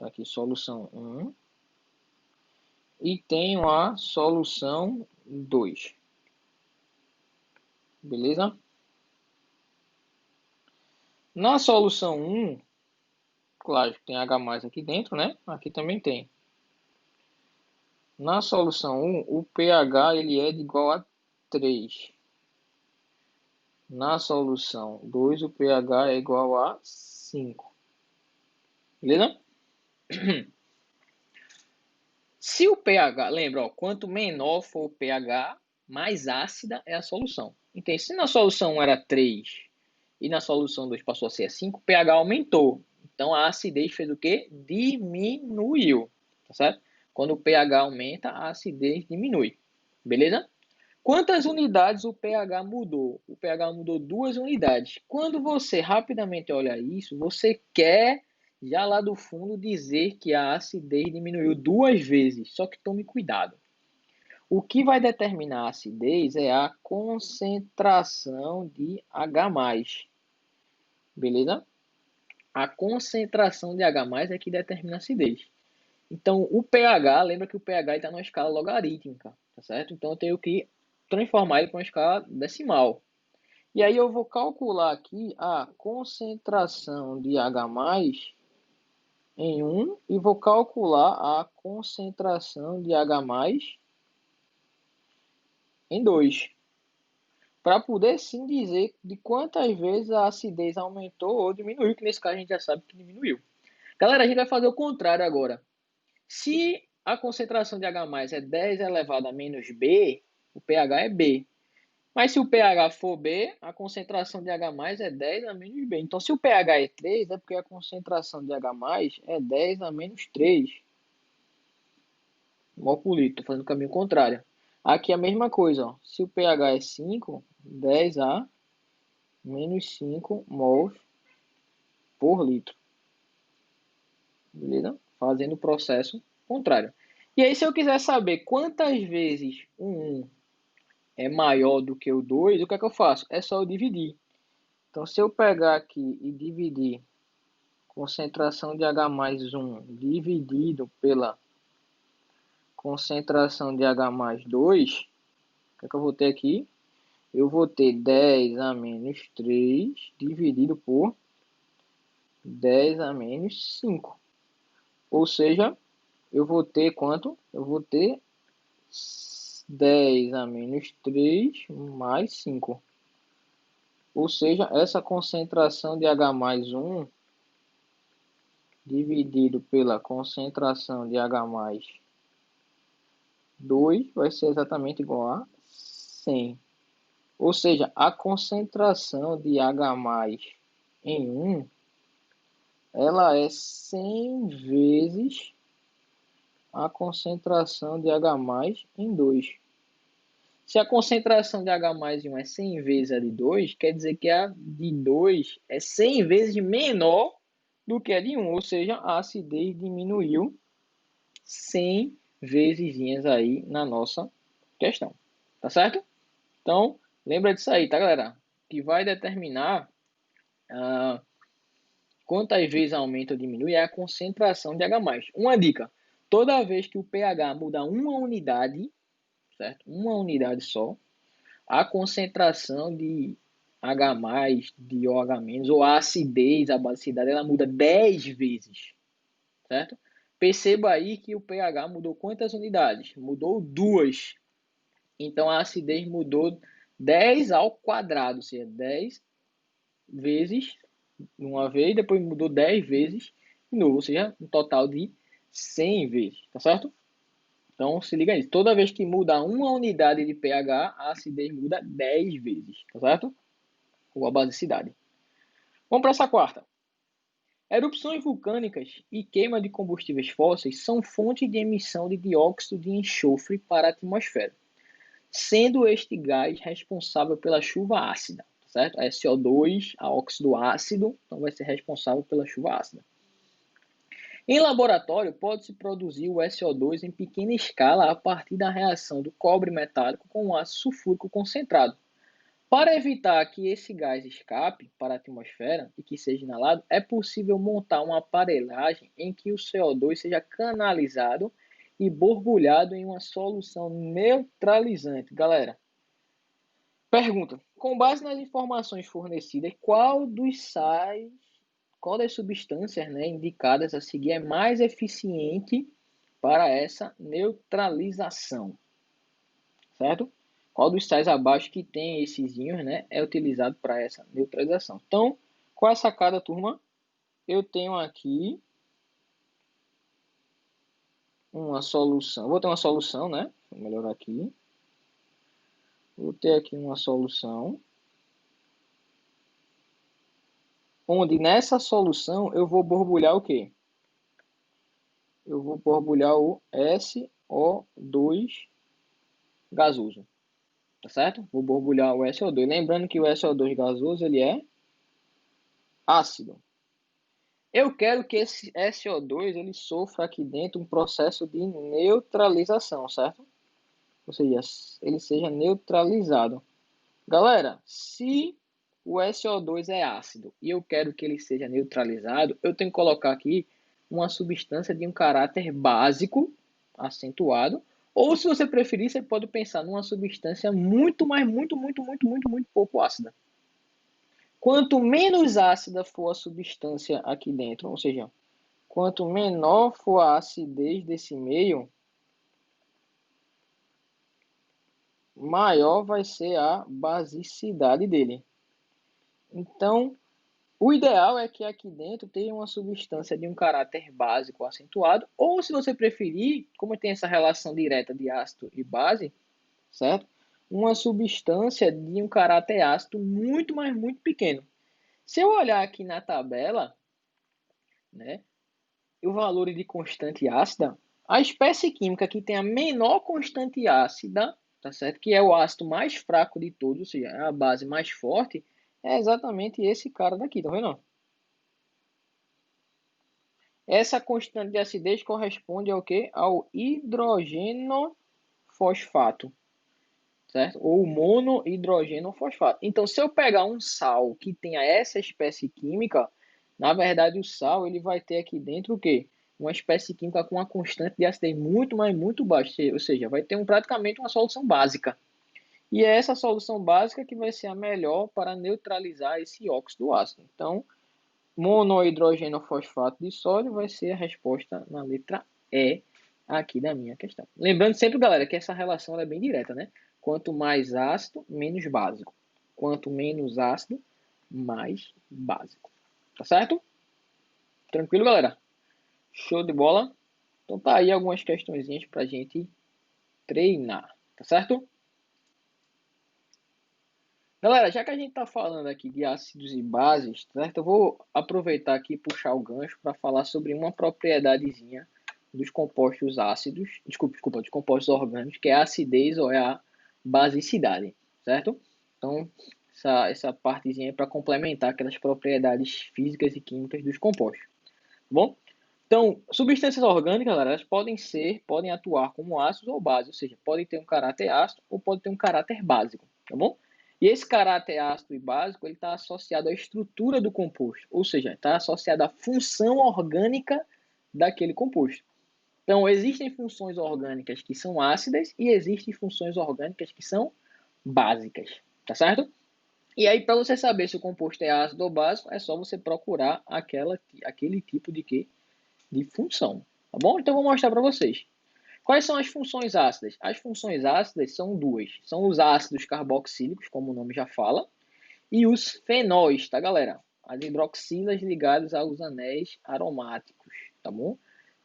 Speaker 1: Tá aqui solução 1. E tenho a solução 2. Beleza? Na solução 1, claro que tem H mais aqui dentro, né? Aqui também tem. Na solução 1, o pH ele é de igual a 3. Na solução 2, o pH é igual a 5. Beleza? Se o pH, lembra, ó, quanto menor for o pH, mais ácida é a solução. Então, se na solução 1 era 3 e na solução 2 passou a ser 5, o pH aumentou. Então, a acidez fez o quê? Diminuiu. Tá certo? Quando o pH aumenta, a acidez diminui. Beleza? Quantas unidades o pH mudou? O pH mudou 2 unidades. Quando você rapidamente olha isso, você quer, já lá do fundo, dizer que a acidez diminuiu 2 vezes. Só que tome cuidado. O que vai determinar a acidez é a concentração de H+. Beleza? A concentração de H+ é que determina a acidez. Então, o pH, lembra que o pH está numa escala logarítmica, tá certo? Então, eu tenho que transformar ele para uma escala decimal. E aí eu vou calcular aqui a concentração de H+ em 1 e vou calcular a concentração de H+ em 2. Para poder sim dizer de quantas vezes a acidez aumentou ou diminuiu, que nesse caso a gente já sabe que diminuiu. Galera, a gente vai fazer o contrário agora. Se a concentração de H+ é 10 elevado a menos B, o pH é B. Mas se o pH for B, a concentração de H+ é 10 a menos B. Então, se o pH é 3, é porque a concentração de H+ é 10 a menos 3. Mol por litro, estou fazendo o caminho contrário. Aqui é a mesma coisa, ó. Se o pH é 5, 10 a menos 5 mols por litro. Beleza? Fazendo o processo contrário. E aí, se eu quiser saber quantas vezes o 1 é maior do que o 2, o que é que eu faço? É só eu dividir. Então, se eu pegar aqui e dividir concentração de H+1 dividido pela concentração de H+2, o que é que eu vou ter aqui? Eu vou ter 10 a menos 3 dividido por 10 a menos 5. Ou seja, eu vou ter quanto? Eu vou ter 10 a menos 3 mais 5. Ou seja, essa concentração de H+1 dividido pela concentração de H+2 vai ser exatamente igual a 100. Ou seja, a concentração de H+ em 1, ela é 100 vezes a concentração de H+ em 2. Se a concentração de H+ em 1 é 100 vezes a de 2, quer dizer que a de 2 é 100 vezes menor do que a de 1. Ou seja, a acidez diminuiu 100 vezes aí na nossa questão. Tá certo? Então, lembra disso aí, tá, galera? Que vai determinar quantas vezes aumenta ou diminui é a concentração de H+. Uma dica: toda vez que o pH muda uma unidade, certo? Uma unidade só, a concentração de H+, de OH-, ou a acidez, a basicidade, ela muda 10 vezes, certo? Perceba aí que o pH mudou quantas unidades? Mudou 2. Então, a acidez mudou 10 ao quadrado, ou seja, 10 vezes uma vez, depois mudou 10 vezes de novo, ou seja, um total de 100 vezes, tá certo? Então, se liga nisso. Toda vez que muda uma unidade de pH, a acidez muda 10 vezes, tá certo? Ou a basicidade. Vamos para essa quarta. Erupções vulcânicas e queima de combustíveis fósseis são fonte de emissão de dióxido de enxofre para a atmosfera, sendo este gás responsável pela chuva ácida, certo? A SO2, a óxido ácido, então vai ser responsável pela chuva ácida. Em laboratório, pode-se produzir o SO2 em pequena escala a partir da reação do cobre metálico com o ácido sulfúrico concentrado. Para evitar que esse gás escape para a atmosfera e que seja inalado, é possível montar uma aparelhagem em que o CO2 seja canalizado e borbulhado em uma solução neutralizante. Galera, pergunta: com base nas informações fornecidas, qual das substâncias, né, indicadas a seguir é mais eficiente para essa neutralização? Certo? Qual dos sais abaixo que tem esses íons, né, é utilizado para essa neutralização? Então, qual é a sacada, turma? Eu tenho aqui uma solução. Vou ter uma solução, né? Vou melhorar aqui. Vou ter aqui uma solução, onde nessa solução eu vou borbulhar o quê? Eu vou borbulhar o SO2 gasoso, tá certo? Vou borbulhar o SO2. Lembrando que o SO2 gasoso, ele é ácido. Eu quero que esse SO2 ele sofra aqui dentro um processo de neutralização, certo? Ou seja, ele seja neutralizado. Galera, se o SO2 é ácido e eu quero que ele seja neutralizado, eu tenho que colocar aqui uma substância de um caráter básico, acentuado, ou se você preferir, você pode pensar numa substância muito, mas muito pouco ácida. Quanto menos ácida for a substância aqui dentro, ou seja, quanto menor for a acidez desse meio, maior vai ser a basicidade dele. Então, o ideal é que aqui dentro tenha uma substância de um caráter básico acentuado, ou se você preferir, como tem essa relação direta de ácido e base, certo? Uma substância de um caráter ácido muito, mas muito pequeno. Se eu olhar aqui na tabela, né, o valor de constante ácida, a espécie química que tem a menor constante ácida, tá certo? Que é o ácido mais fraco de todos, ou seja, é a base mais forte, é exatamente esse cara daqui, tá vendo? Essa constante de acidez corresponde ao quê? Ao hidrogênio fosfato, certo? Ou monohidrogênio fosfato. Então, se eu pegar um sal que tenha essa espécie química, na verdade o sal ele vai ter aqui dentro o quê? Uma espécie química com uma constante de acidez muito, mas muito baixa, ou seja, vai ter praticamente uma solução básica. E é essa solução básica que vai ser a melhor para neutralizar esse óxido ácido. Então, monohidrogênio fosfato de sódio vai ser a resposta na letra E aqui da minha questão. Lembrando sempre, galera, que essa relação é bem direta, né? Quanto mais ácido, menos básico. Quanto menos ácido, mais básico. Tá certo? Tranquilo, galera? Show de bola? Então tá aí algumas questõezinhas pra gente treinar, tá certo? Galera, já que a gente está falando aqui de ácidos e bases, certo? Eu vou aproveitar aqui e puxar o gancho para falar sobre uma propriedadezinha dos compostos ácidos, desculpa, dos compostos orgânicos, que é a acidez ou é a basicidade, certo? Então, essa partezinha é para complementar aquelas propriedades físicas e químicas dos compostos, tá bom? Então, substâncias orgânicas, galera, elas podem atuar como ácidos ou bases, ou seja, podem ter um caráter ácido ou pode ter um caráter básico, tá bom? E esse caráter ácido e básico, ele está associado à estrutura do composto, ou seja, está associado à função orgânica daquele composto. Então, existem funções orgânicas que são ácidas e existem funções orgânicas que são básicas, tá certo? E aí, para você saber se o composto é ácido ou básico, é só você procurar aquele tipo de função, tá bom? Então, eu vou mostrar para vocês. Quais são as funções ácidas? As funções ácidas são duas. São os ácidos carboxílicos, como o nome já fala, e os fenóis, tá, galera? As hidroxilas ligadas aos anéis aromáticos, tá bom?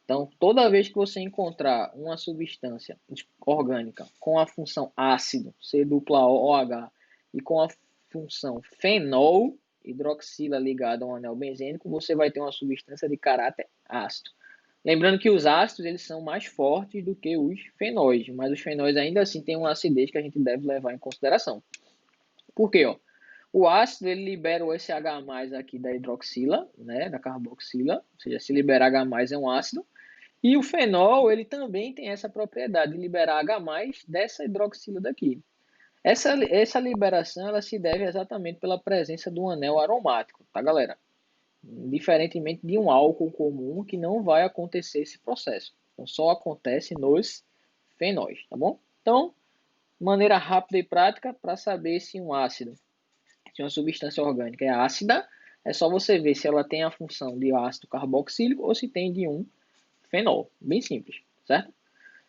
Speaker 1: Então, toda vez que você encontrar uma substância orgânica com a função ácido, C dupla O, OH, e com a função fenol, hidroxila ligada a um anel benzênico, você vai ter uma substância de caráter ácido. Lembrando que os ácidos eles são mais fortes do que os fenóis, mas os fenóis ainda assim têm uma acidez que a gente deve levar em consideração. Por quê? Ó? O ácido ele libera o SH+ aqui da hidroxila, né, da carboxila, ou seja, se liberar H+ é um ácido. E o fenol ele também tem essa propriedade de liberar H+ dessa hidroxila daqui. Essa liberação ela se deve exatamente pela presença do anel aromático, tá, galera? Diferentemente de um álcool comum que não vai acontecer esse processo. Então, só acontece nos fenóis, tá bom? Então, maneira rápida e prática para saber se um ácido, se uma substância orgânica é ácida, é só você ver se ela tem a função de ácido carboxílico ou se tem de um fenol. Bem simples, certo?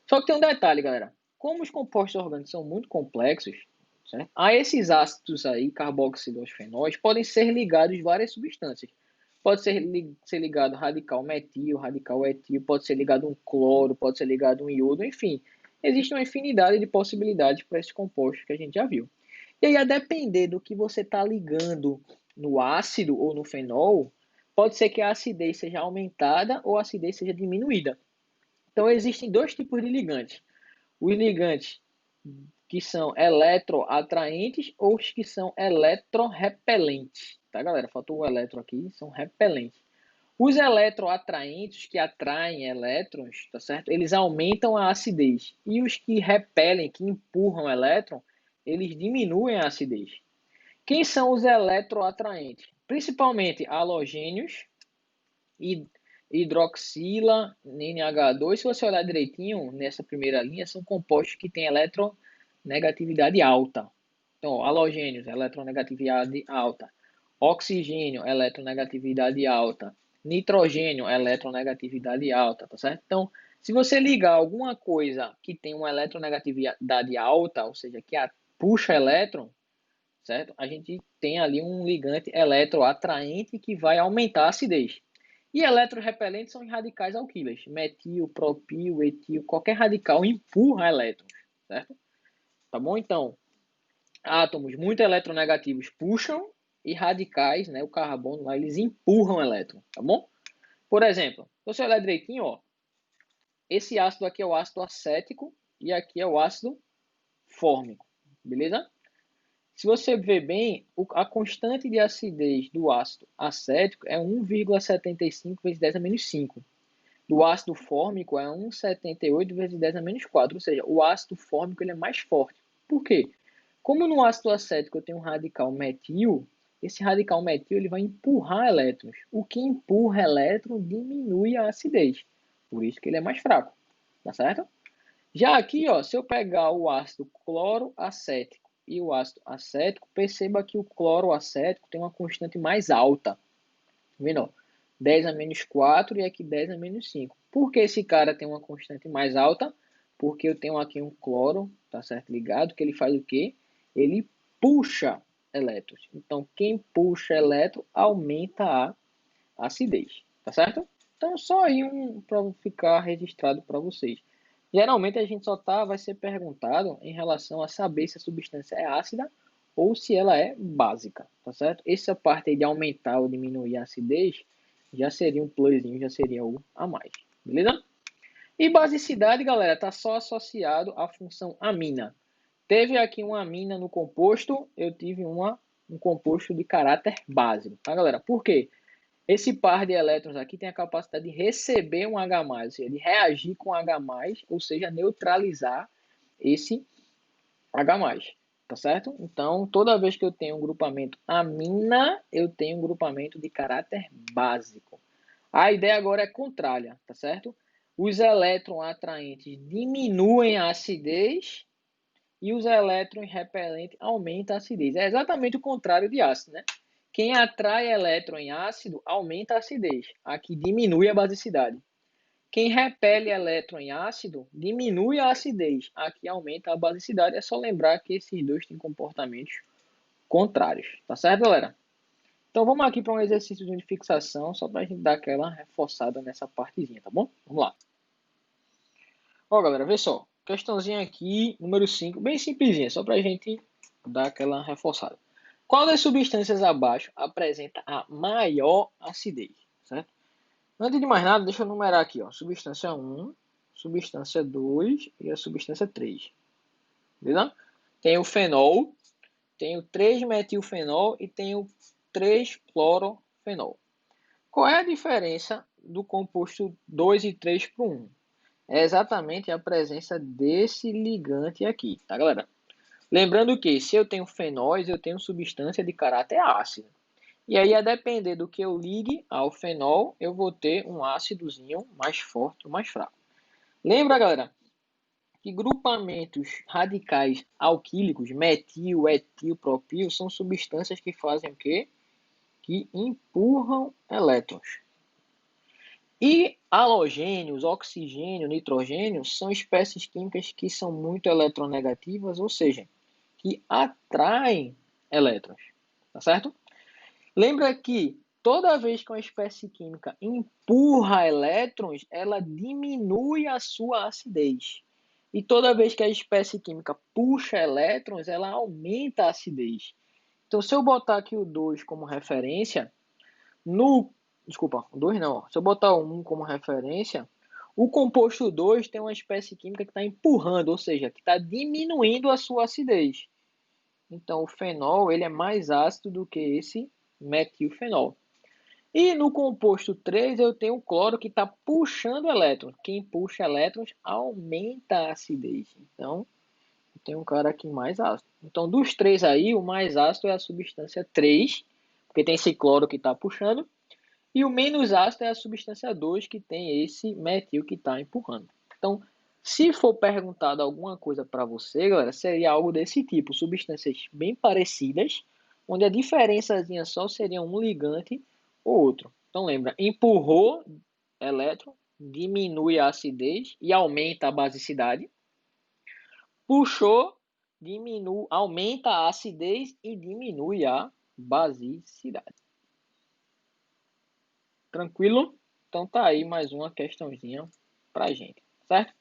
Speaker 1: Só que tem um detalhe, galera. Como os compostos orgânicos são muito complexos, certo? A esses ácidos aí, carboxilos, fenóis, podem ser ligados várias substâncias. Pode ser ligado radical metil, radical etil, pode ser ligado um cloro, pode ser ligado um iodo, enfim. Existe uma infinidade de possibilidades para esses compostos que a gente já viu. E aí, a depender do que você está ligando no ácido ou no fenol, pode ser que a acidez seja aumentada ou a acidez seja diminuída. Então, existem dois tipos de ligantes. Os ligantes que são eletroatraentes ou os que são eletrorrepelentes. Tá, galera? Faltou o eletro aqui, são repelentes. Os eletroatraentes, que atraem elétrons, tá certo? Eles aumentam a acidez. E os que repelem, que empurram elétron, eles diminuem a acidez. Quem são os eletroatraentes? Principalmente halogênios e hidroxila, NH2. Se você olhar direitinho nessa primeira linha, são compostos que têm eletronegatividade alta. Então, halogênios, eletronegatividade alta. Oxigênio, eletronegatividade alta. Nitrogênio, eletronegatividade alta, tá certo? Então, se você ligar alguma coisa que tem uma eletronegatividade alta, ou seja, que puxa elétron, certo? A gente tem ali um ligante eletroatraente que vai aumentar a acidez. E eletrorrepelentes são os radicais alquilas. Metil, propil, etil, qualquer radical empurra elétrons, certo? Tá bom? Então, átomos muito eletronegativos puxam e radicais, né, o carbono lá, eles empurram elétron, tá bom? Por exemplo, se você olhar direitinho, ó, esse ácido aqui é o ácido acético e aqui é o ácido fórmico, beleza? Se você ver bem, a constante de acidez do ácido acético é 1,75 vezes 10 a menos 5. Do ácido fórmico é 1,78 vezes 10 a menos 4. Ou seja, o ácido fórmico ele é mais forte. Por quê? Como no ácido acético eu tenho um radical metil, esse radical metil ele vai empurrar elétrons. O que empurra elétron diminui a acidez. Por isso que ele é mais fraco. Tá certo? Já aqui, ó, se eu pegar o ácido cloroacético e o ácido acético, perceba que o cloroacético tem uma constante mais alta. Tá vendo? Ó? 10 a menos 4 e aqui 10 a menos 5. Por que esse cara tem uma constante mais alta? Porque eu tenho aqui um cloro, tá certo? Ligado, que ele faz o quê? Ele puxa elétrons. Então, quem puxa elétron aumenta a acidez, tá certo? Então, só aí para ficar registrado para vocês. Geralmente a gente vai ser perguntado em relação a saber se a substância é ácida ou se ela é básica, tá certo? Essa parte aí de aumentar ou diminuir a acidez já seria um plusinho, já seria algo a mais, beleza? E basicidade, galera, está só associado à função amina. Teve aqui uma amina no composto, eu tive um composto de caráter básico, tá, galera? Por quê? Esse par de elétrons aqui tem a capacidade de receber um H+, ou seja, de reagir com H+, ou seja, neutralizar esse H+, tá certo? Então, toda vez que eu tenho um grupamento amina, eu tenho um grupamento de caráter básico. A ideia agora é contrária, tá certo? Os elétrons atraentes diminuem a acidez e os elétrons repelentes aumentam a acidez. É exatamente o contrário de ácido, né? Quem atrai elétron em ácido aumenta a acidez. Aqui diminui a basicidade. Quem repele elétron em ácido diminui a acidez. Aqui aumenta a basicidade. É só lembrar que esses dois têm comportamentos contrários. Tá certo, galera? Então vamos aqui para um exercício de fixação, só para a gente dar aquela reforçada nessa partezinha, tá bom? Vamos lá. Ó, galera, vê só. Questãozinha aqui, número 5, bem simplesinha, só para a gente dar aquela reforçada. Qual das substâncias abaixo apresenta a maior acidez? Certo? Antes de mais nada, deixa eu numerar aqui. Ó. Substância 1, substância 2 e a substância 3. Beleza? Tem o fenol, tem o 3-metilfenol e tem o 3-clorofenol. Qual é a diferença do composto 2 e 3 para o 1? É exatamente a presença desse ligante aqui, tá, galera? Lembrando que se eu tenho fenóis, eu tenho substância de caráter ácido. E aí, a depender do que eu ligue ao fenol, eu vou ter um ácidozinho mais forte ou mais fraco. Lembra, galera, que grupamentos radicais alquílicos, metil, etil, propil, são substâncias que fazem o quê? Que empurram elétrons. E halogênios, oxigênio, nitrogênio são espécies químicas que são muito eletronegativas, ou seja, que atraem elétrons, tá certo? Lembra que toda vez que uma espécie química empurra elétrons, ela diminui a sua acidez. E toda vez que a espécie química puxa elétrons, ela aumenta a acidez. Então, se eu botar aqui o 2 como referência, no. Desculpa, o 2 não. Se eu botar o 1 como referência, o composto 2 tem uma espécie química que está empurrando, ou seja, que está diminuindo a sua acidez. Então, o fenol ele é mais ácido do que esse metilfenol. E no composto 3 eu tenho o cloro que está puxando elétrons. Quem puxa elétrons aumenta a acidez. Então, eu tenho um cara aqui mais ácido. Então, dos três aí, o mais ácido é a substância 3, porque tem esse cloro que está puxando. E o menos ácido é a substância 2, que tem esse metil que está empurrando. Então, se for perguntado alguma coisa para você, galera, seria algo desse tipo. Substâncias bem parecidas, onde a diferençazinha só seria um ligante ou outro. Então, lembra, empurrou elétron, diminui a acidez e aumenta a basicidade. Puxou, aumenta a acidez e diminui a basicidade. Tranquilo? Então tá aí mais uma questãozinha pra gente, certo?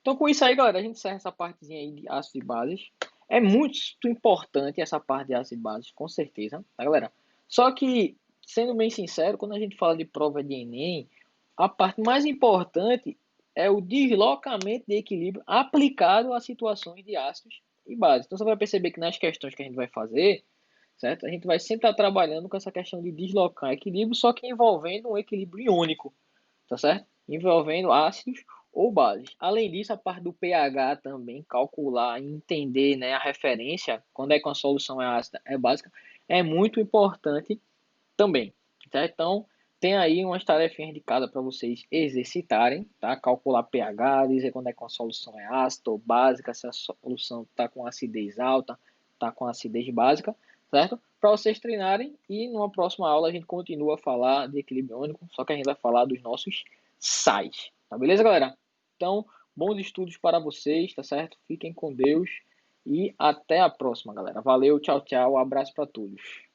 Speaker 1: Então com isso aí, galera, a gente encerra essa partezinha aí de ácidos e bases. É muito importante essa parte de ácidos e bases, com certeza, tá, galera? Só que, sendo bem sincero, quando a gente fala de prova de Enem, a parte mais importante é o deslocamento de equilíbrio aplicado a situações de ácidos e bases. Então você vai perceber que nas questões que a gente vai fazer, certo? A gente vai sempre estar trabalhando com essa questão de deslocar equilíbrio, só que envolvendo um equilíbrio iônico, tá certo? Envolvendo ácidos ou bases. Além disso, a parte do pH também, calcular e entender, né, a referência, quando é que uma solução é ácida, é básica, é muito importante também, certo? Então, tem aí umas tarefinhas de cada para vocês exercitarem, tá? Calcular pH, dizer quando é que uma solução é ácida ou básica, se a solução está com acidez alta, está com acidez básica, certo? Para vocês treinarem e numa próxima aula a gente continua a falar de equilíbrio iônico, só que a gente vai falar dos nossos sais, tá beleza, galera? Então, bons estudos para vocês, tá certo? Fiquem com Deus e até a próxima, galera. Valeu, tchau, tchau, abraço para todos.